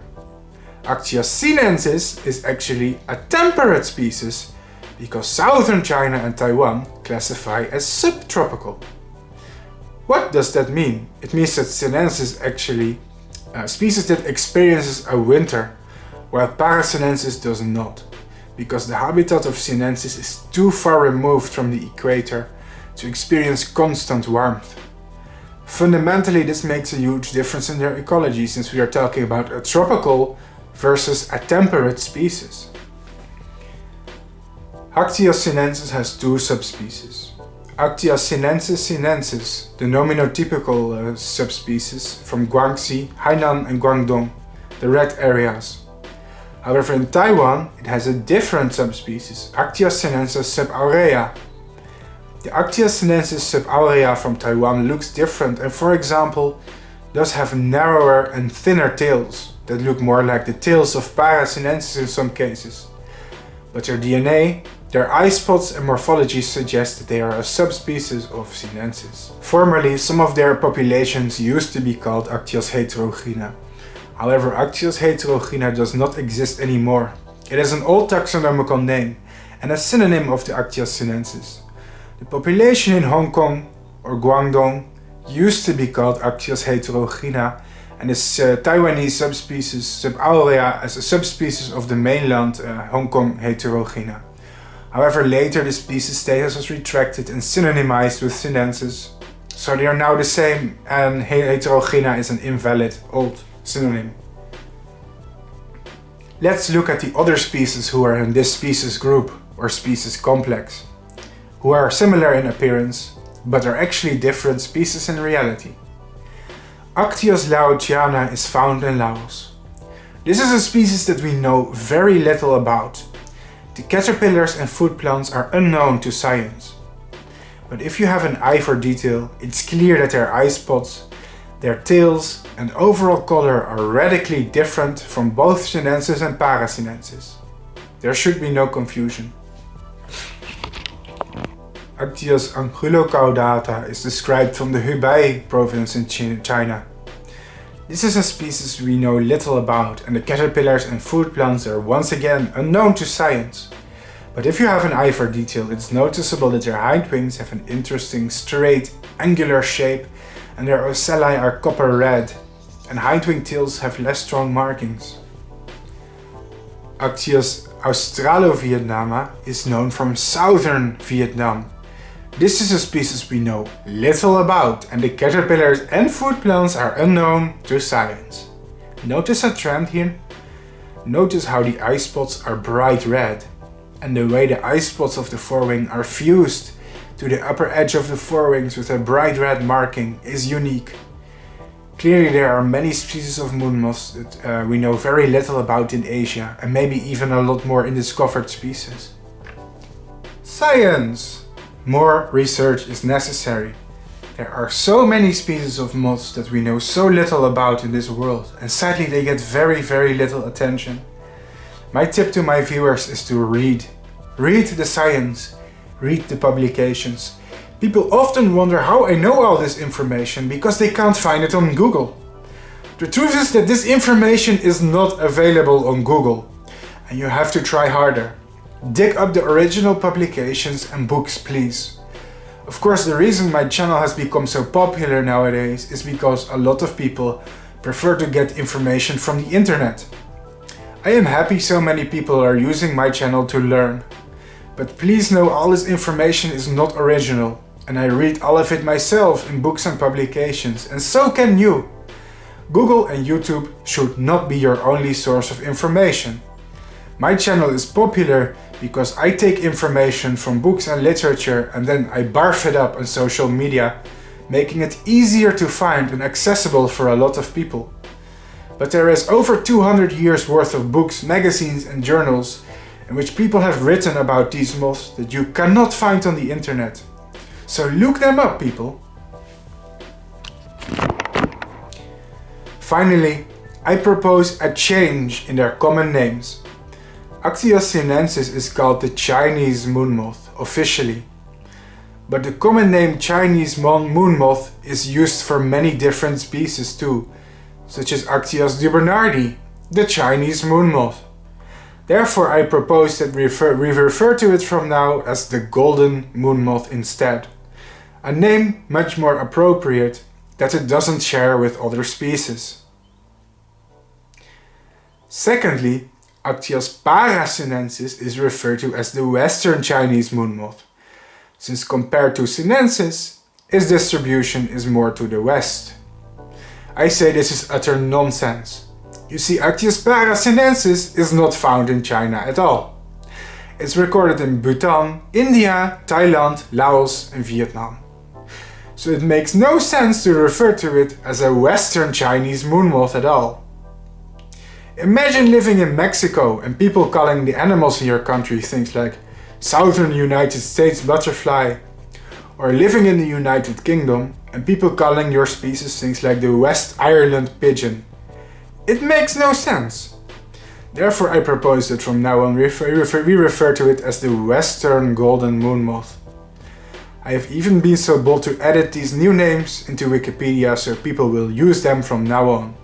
Actias sinensis is actually a temperate species because southern China and Taiwan classify as subtropical. What does that mean? It means that sinensis is actually a species that experiences a winter, while sinensis does not, because the habitat of sinensis is too far removed from the equator to experience constant warmth. Fundamentally, this makes a huge difference in their ecology, since we are talking about a tropical versus a temperate species. Actias sinensis has two subspecies. Actias sinensis, the nominotypical subspecies from Guangxi, Hainan and Guangdong, the red areas. However, in Taiwan it has a different subspecies, Actias sinensis subaurea. The Actias sinensis subaurea from Taiwan looks different and, for example, does have narrower and thinner tails that look more like the tails of sinensis in some cases. But their DNA, their eye spots and morphology suggest that they are a subspecies of sinensis. Formerly, some of their populations used to be called Actias heterogyna. However, Actias heterogyna does not exist anymore. It is an old taxonomical name and a synonym of the Actias sinensis. The population in Hong Kong or Guangdong used to be called Actias heterogyna, and is Taiwanese subspecies subaurea as a subspecies of the mainland Hong Kong heterogyna. However, later the species status was retracted and synonymized with sinensis, so they are now the same, and heterogyna is an invalid old synonym. Let's look at the other species who are in this species group or species complex, who are similar in appearance but are actually different species in reality. Actias laotiana is found in Laos. This is a species that we know very little about. The caterpillars and food plants are unknown to science. but if you have an eye for detail, it's clear that their eye spots, their tails and overall color are radically different from both sinensis and parasinensis. There should be no confusion. Actias angulocaudata is described from the Hubei province in China. This is a species we know little about, and the caterpillars and food plants are once again unknown to science. But if you have an eye for detail, it's noticeable that their hind wings have an interesting straight, angular shape, and their ocelli are copper red, and hindwing tails have less strong markings. Actias australo-vietnama is known from southern Vietnam. This is a species we know little about, and the caterpillars and food plants are unknown to science. Notice a trend here? Notice how the eye spots are bright red, and the way the eye spots of the forewing are fused to the upper edge of the forewings with a bright red marking is unique. Clearly there are many species of moon moths that we know very little about in Asia, and maybe even a lot more undiscovered species. Science! More research is necessary. There are so many species of moths that we know so little about in this world, and sadly they get very little attention. My tip to my viewers is to read. Read the science. Read the publications. People often wonder how I know all this information because they can't find it on Google. The truth is that this information is not available on Google, and you have to try harder. Dig up the original publications and books, please. Of course, the reason my channel has become so popular nowadays is because a lot of people prefer to get information from the internet. I am happy so many people are using my channel to learn. But please know all this information is not original, and I read all of it myself in books and publications, and so can you. Google and YouTube should not be your only source of information. My channel is popular because I take information from books and literature and then I barf it up on social media, making it easier to find and accessible for a lot of people. But there is over 200 years worth of books, magazines and journals in which people have written about these moths that you cannot find on the internet. So look them up, people. Finally, I propose a change in their common names. Actias sinensis is called the Chinese moon moth, officially. But the common name Chinese moon moth is used for many different species too, such as Actias dubernardi, the Chinese moon moth. Therefore I propose that we refer to it from now as the golden moon moth instead. A name much more appropriate that it doesn't share with other species. Secondly, Actias parasinensis is referred to as the western Chinese moon moth, since compared to sinensis, its distribution is more to the west. I say this is utter nonsense. You see, Actias parasinensis is not found in China at all. It's recorded in Bhutan, India, Thailand, Laos and Vietnam. So it makes no sense to refer to it as a western Chinese moon moth at all. Imagine living in Mexico and people calling the animals in your country things like Southern United States butterfly, or living in the United Kingdom and people calling your species things like the West Ireland pigeon. It makes no sense. Therefore I propose that from now on we refer to it as the Western Golden Moon Moth. I have even been so bold to edit these new names into Wikipedia so people will use them from now on.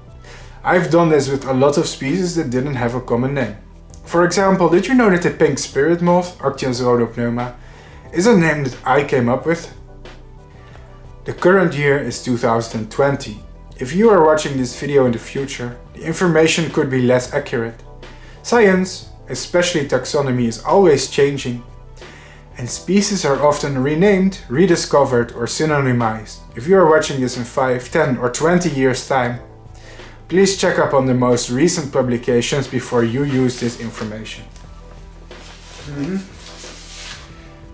I've done this with a lot of species that didn't have a common name. For example, did you know that the pink spirit moth, Actias rhodopneuma, is a name that I came up with? The current year is 2020. If you are watching this video in the future, the information could be less accurate. Science, especially taxonomy, is always changing, and species are often renamed, rediscovered or synonymized. If you are watching this in 5, 10 or 20 years time, please check up on the most recent publications before you use this information.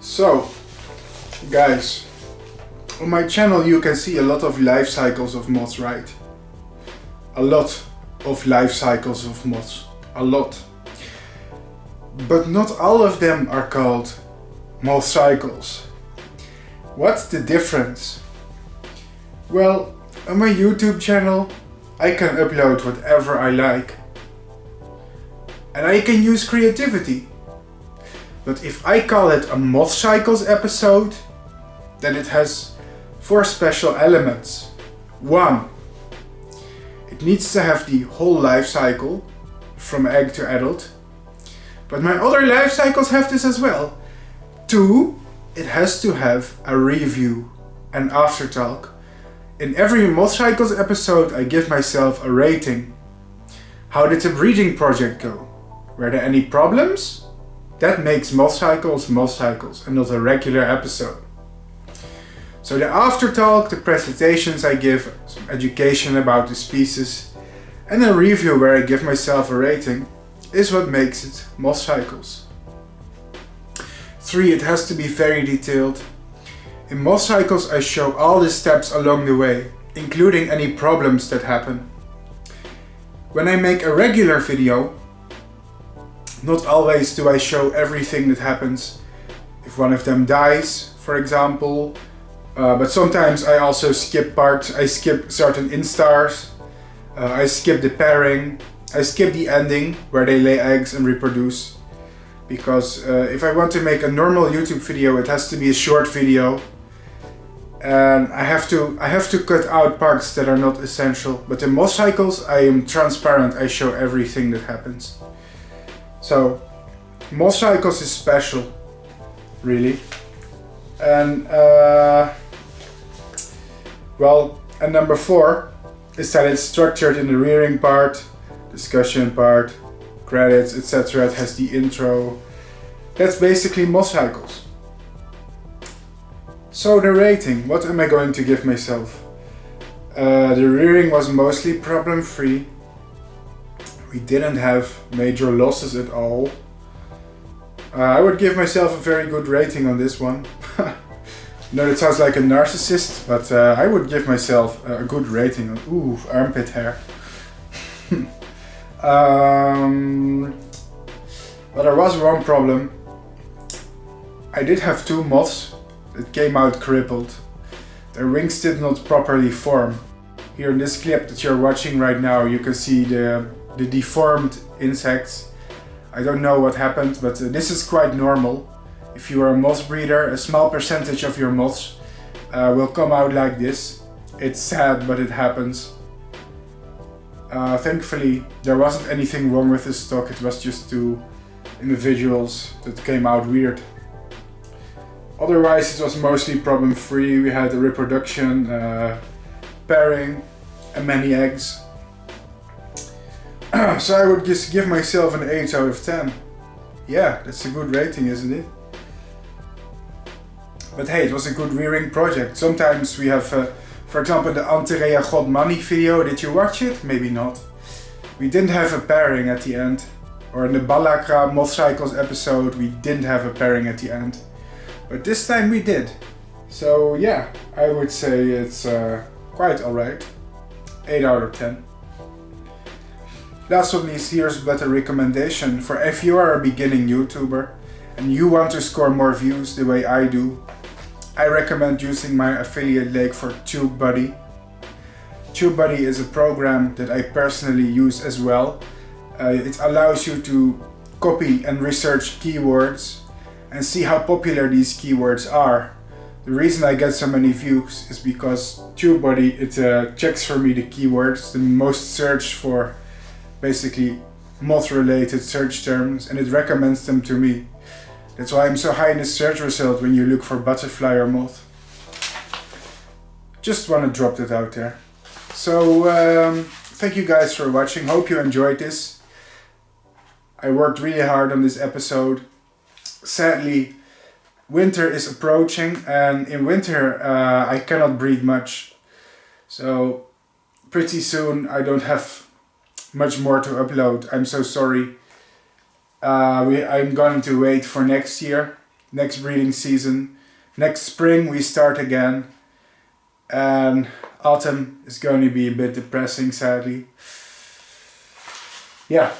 So, guys, on my channel you can see a lot of life cycles of moths, right? A lot of life cycles of moths. A lot. But not all of them are called MothCycles. What's the difference? Well, on my YouTube channel, I can upload whatever I like. And I can use creativity. But if I call it a MothCycles episode, then it has 4 special elements. 1. It needs to have the whole life cycle, from egg to adult. But my other life cycles have this as well. 2. It has to have a review, an aftertalk. In every MothCycles episode I give myself a rating. How did the breeding project go? Were there any problems? That makes MothCycles and not a regular episode. So the aftertalk, the presentations I give, some education about the species, and a review where I give myself a rating, is what makes it MothCycles. 3. It has to be very detailed. In MothCycles I show all the steps along the way, including any problems that happen. When I make a regular video, not always do I show everything that happens. If one of them dies, for example, but sometimes I also skip parts. I skip certain instars, I skip the pairing, I skip the ending where they lay eggs and reproduce. Because if I want to make a normal YouTube video, it has to be a short video. And I have to cut out parts that are not essential. But in MothCycles I am transparent, I show everything that happens. So, MothCycles is special, really. And and number 4 is that it's structured in the rearing part, discussion part, credits, etc. It has the intro. That's basically MothCycles. So the rating, what am I going to give myself? The rearing was mostly problem-free. We didn't have major losses at all. I would give myself a very good rating on this one. No, that sounds like a narcissist, but I would give myself a good rating on... Ooh, armpit hair. But there was one problem. I did have 2 moths that came out crippled. Their wings did not properly form. Here in this clip that you're watching right now, you can see the deformed insects. I don't know what happened, but this is quite normal. If you are a moth breeder, a small percentage of your moths will come out like this. It's sad, but it happens. Thankfully, there wasn't anything wrong with the stock. It was just 2 individuals that came out weird. Otherwise, it was mostly problem-free. We had a reproduction, pairing, and many eggs. So I would just give myself an 8 out of 10. Yeah, that's a good rating, isn't it? But hey, it was a good rearing project. Sometimes we have, for example, the Anterea God Money video. Did you watch it? Maybe not. We didn't have a pairing at the end. Or in the Balakra MothCycles episode, we didn't have a pairing at the end. But this time we did. So yeah, I would say it's quite alright. 8 out of 10. Last but not least, here's but a recommendation for if you are a beginning YouTuber and you want to score more views the way I do. I recommend using my affiliate link for TubeBuddy. TubeBuddy is a program that I personally use as well. It allows you to copy and research keywords and see how popular these keywords are. The reason I get so many views is because TubeBuddy, it checks for me the keywords, the most searched for basically moth related search terms, and it recommends them to me. That's why I'm so high in the search result when you look for butterfly or moth. Just want to drop that out there. So thank you guys for watching. Hope you enjoyed this. I worked really hard on this episode. Sadly, winter is approaching, and in winter I cannot breed much. So pretty soon I don't have much more to upload. I'm so sorry. I'm going to wait for next year, next breeding season. Next spring we start again. And autumn is going to be a bit depressing, sadly. Yeah,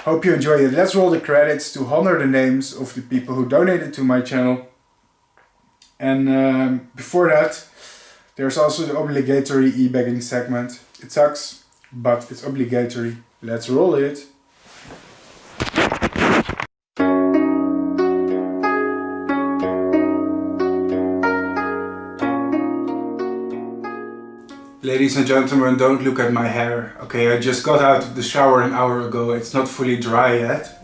hope you enjoyed it. Let's roll the credits to honor the names of the people who donated to my channel. And before that, there's also the obligatory e-bagging segment. It sucks, but it's obligatory. Let's roll it. Ladies and gentlemen, don't look at my hair. Okay, I just got out of the shower an hour ago. It's not fully dry yet.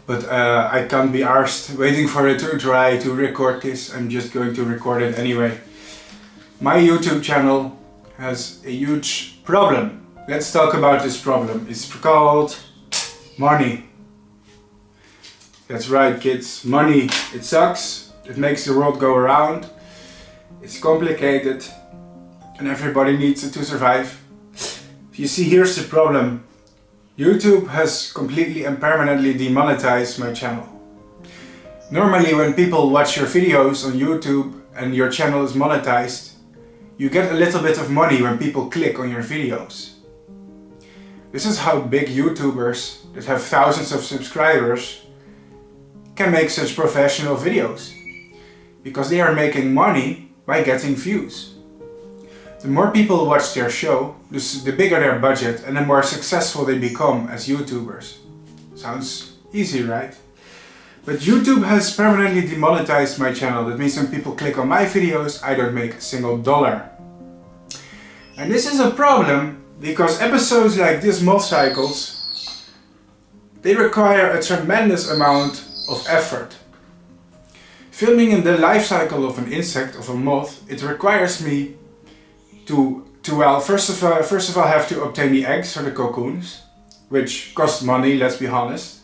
But I can't be arsed waiting for it to dry to record this. I'm just going to record it anyway. My YouTube channel has a huge problem. Let's talk about this problem. It's called money. That's right, kids. Money. It sucks. It makes the world go around. It's complicated. And everybody needs it to survive. You see, here's the problem. YouTube has completely and permanently demonetized my channel. Normally when people watch your videos on YouTube and your channel is monetized, you get a little bit of money when people click on your videos. This is how big YouTubers that have thousands of subscribers can make such professional videos. Because they are making money by getting views. The more people watch their show, the bigger their budget and the more successful they become as YouTubers. Sounds easy, right? But YouTube has permanently demonetized my channel. That means when people click on my videos, I don't make a single dollar. And this is a problem because episodes like this MothCycles, they require a tremendous amount of effort. Filming in the life cycle of an insect, of a moth, it requires me well, first of all I have to obtain the eggs or the cocoons, which cost money, let's be honest.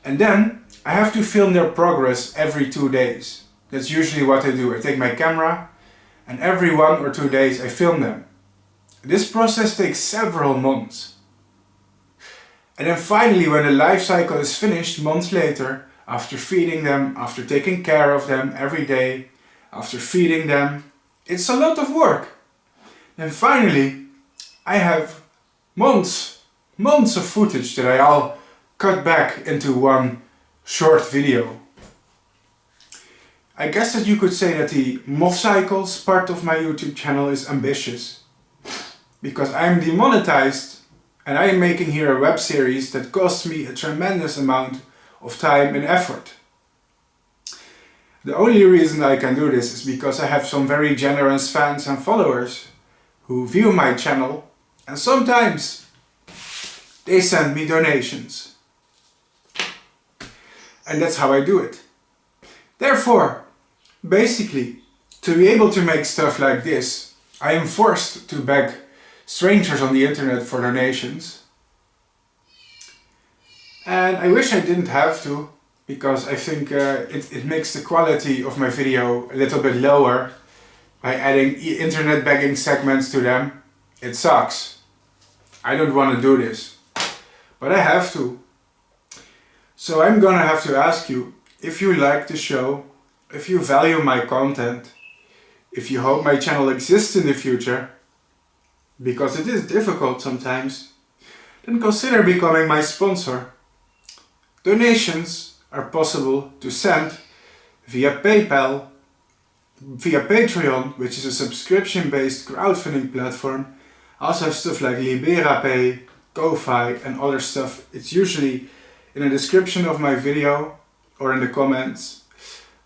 And then I have to film their progress every 2 days. That's usually what I do. I take my camera and every 1 or 2 days I film them. This process takes several months. And then finally, when the life cycle is finished months later, after feeding them, after taking care of them every day, after feeding them, it's a lot of work. And finally, I have months of footage that I all cut back into one short video. I guess that you could say that the MothCycles part of my YouTube channel is ambitious. Because I'm demonetized and I'm making here a web series that costs me a tremendous amount of time and effort. The only reason I can do this is because I have some very generous fans and followers who view my channel, and sometimes they send me donations. And that's how I do it. Therefore, basically, to be able to make stuff like this, I am forced to beg strangers on the internet for donations. And I wish I didn't have to, because I think it makes the quality of my video a little bit lower by adding internet begging segments to them. It sucks. I don't want to do this, but I have to. So I'm gonna have to ask you if you like the show, if you value my content, if you hope my channel exists in the future, because it is difficult sometimes, then consider becoming my sponsor. Donations are possible to send via PayPal, via Patreon, which is a subscription-based crowdfunding platform. I also have stuff like LiberaPay, Ko-Fi and other stuff. It's usually in the description of my video or in the comments.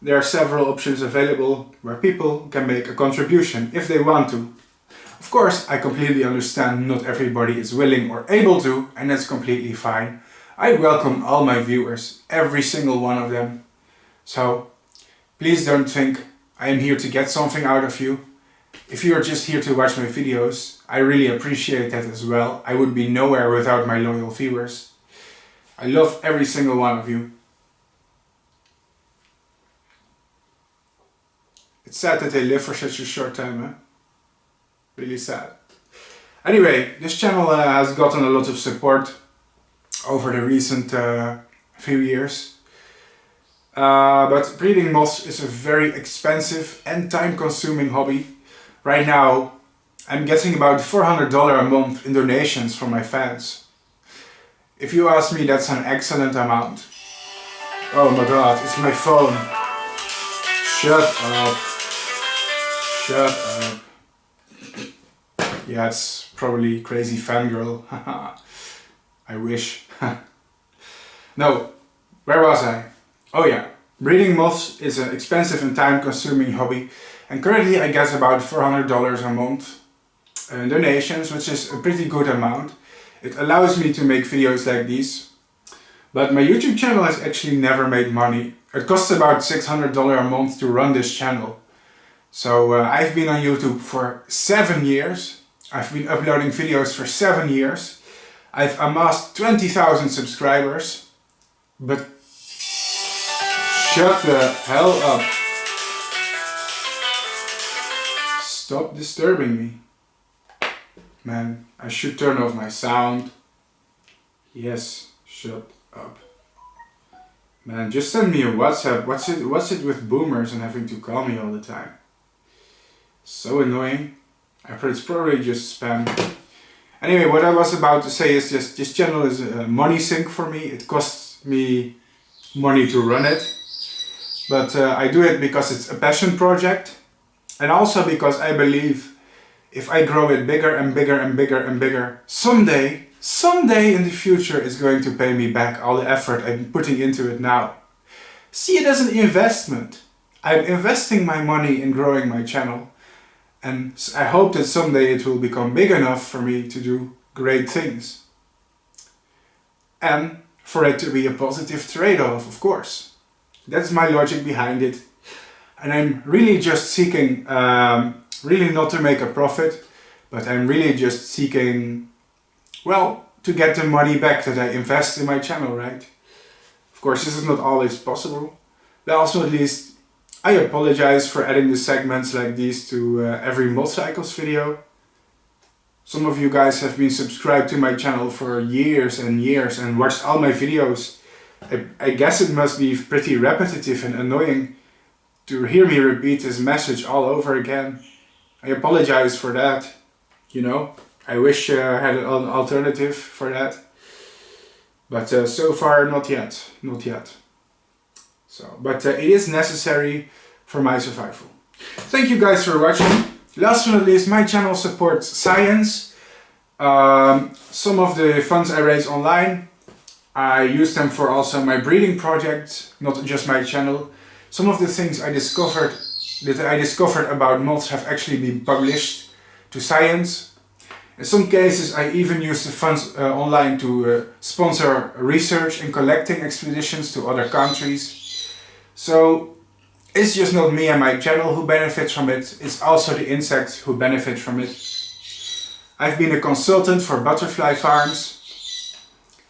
There are several options available where people can make a contribution if they want to. Of course, I completely understand not everybody is willing or able to, and that's completely fine. I welcome all my viewers, every single one of them. So please don't think I am here to get something out of you. If you are just here to watch my videos, I really appreciate that as well. I would be nowhere without my loyal viewers. I love every single one of you. It's sad that they live for such a short time, huh? Really sad. Anyway, this channel has gotten a lot of support over the recent few years. But breeding moths is a very expensive and time-consuming hobby. Right now, I'm getting about $400 a month in donations from my fans. If you ask me, that's an excellent amount. Oh my god, it's my phone. Shut up. Shut up. Yeah, it's probably crazy fangirl. I wish. No, where was I? Oh yeah, breeding moths is an expensive and time-consuming hobby, and currently I get about $400 a month in donations, which is a pretty good amount. It allows me to make videos like these, but my YouTube channel has actually never made money. It costs about $600 a month to run this channel. So I've been on YouTube for 7 years. I've been uploading videos for 7 years. I've amassed 20,000 subscribers, but shut the hell up. Stop disturbing me. Man, I should turn off my sound. Yes, shut up. Man, just send me a WhatsApp. What's it with boomers and having to call me all the time? So annoying. It's probably just spam. Anyway, what I was about to say is just this channel is a money sink for me. It costs me money to run it. But I do it because it's a passion project. And also because I believe if I grow it bigger and bigger and bigger and bigger, someday in the future it's going to pay me back all the effort I'm putting into it now. See it as an investment. I'm investing my money in growing my channel. And I hope that someday it will become big enough for me to do great things. And for it to be a positive trade-off, of course. That's my logic behind it. And I'm really just seeking, really not to make a profit, but I'm really just seeking, well, to get the money back that I invest in my channel, right? Of course, this is not always possible. But also, at least, I apologize for adding the segments like these to every MothCycles video. Some of you guys have been subscribed to my channel for years and years and watched all my videos. I guess it must be pretty repetitive and annoying to hear me repeat this message all over again. I apologize for that. You know, I wish I had an alternative for that. But so far, not yet. Not yet. So, but it is necessary for my survival. Thank you guys for watching. Last but not least, my channel supports science. Some of the funds I raise online, I use them for also my breeding project, not just my channel. Some of the things I discovered about moths have actually been published to science. In some cases, I even use the funds online to sponsor research and collecting expeditions to other countries. So it's just not me and my channel who benefits from it, it's also the insects who benefit from it. I've been a consultant for butterfly farms.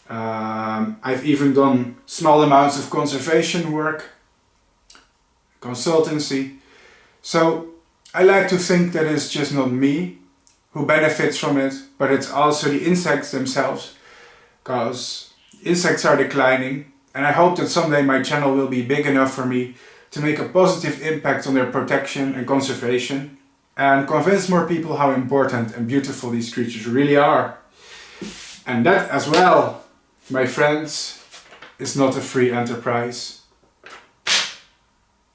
I've even done small amounts of conservation work, consultancy. So I like to think that it's just not me who benefits from it, but it's also the insects themselves, because insects are declining. And I hope that someday my channel will be big enough for me to make a positive impact on their protection and conservation and convince more people how important and beautiful these creatures really are. And that as well, my friends, is not a free enterprise.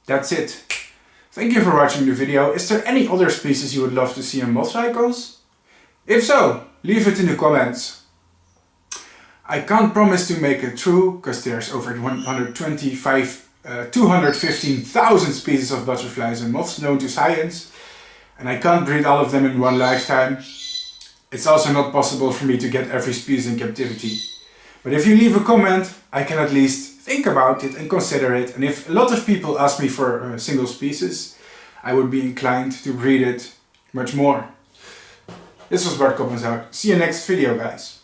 That's it. Thank you for watching the video. Is there any other species you would love to see in MothCycles? If so, leave it in the comments. I can't promise to make it through, because there's over 215,000 species of butterflies and moths known to science, and I can't breed all of them in one lifetime. It's also not possible for me to get every species in captivity. But if you leave a comment, I can at least think about it and consider it, and if a lot of people ask me for a single species, I would be inclined to breed it much more. This was Bart Coppens out. See you next video, guys.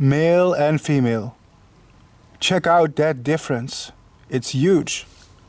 Male and female. Check out that difference. It's huge.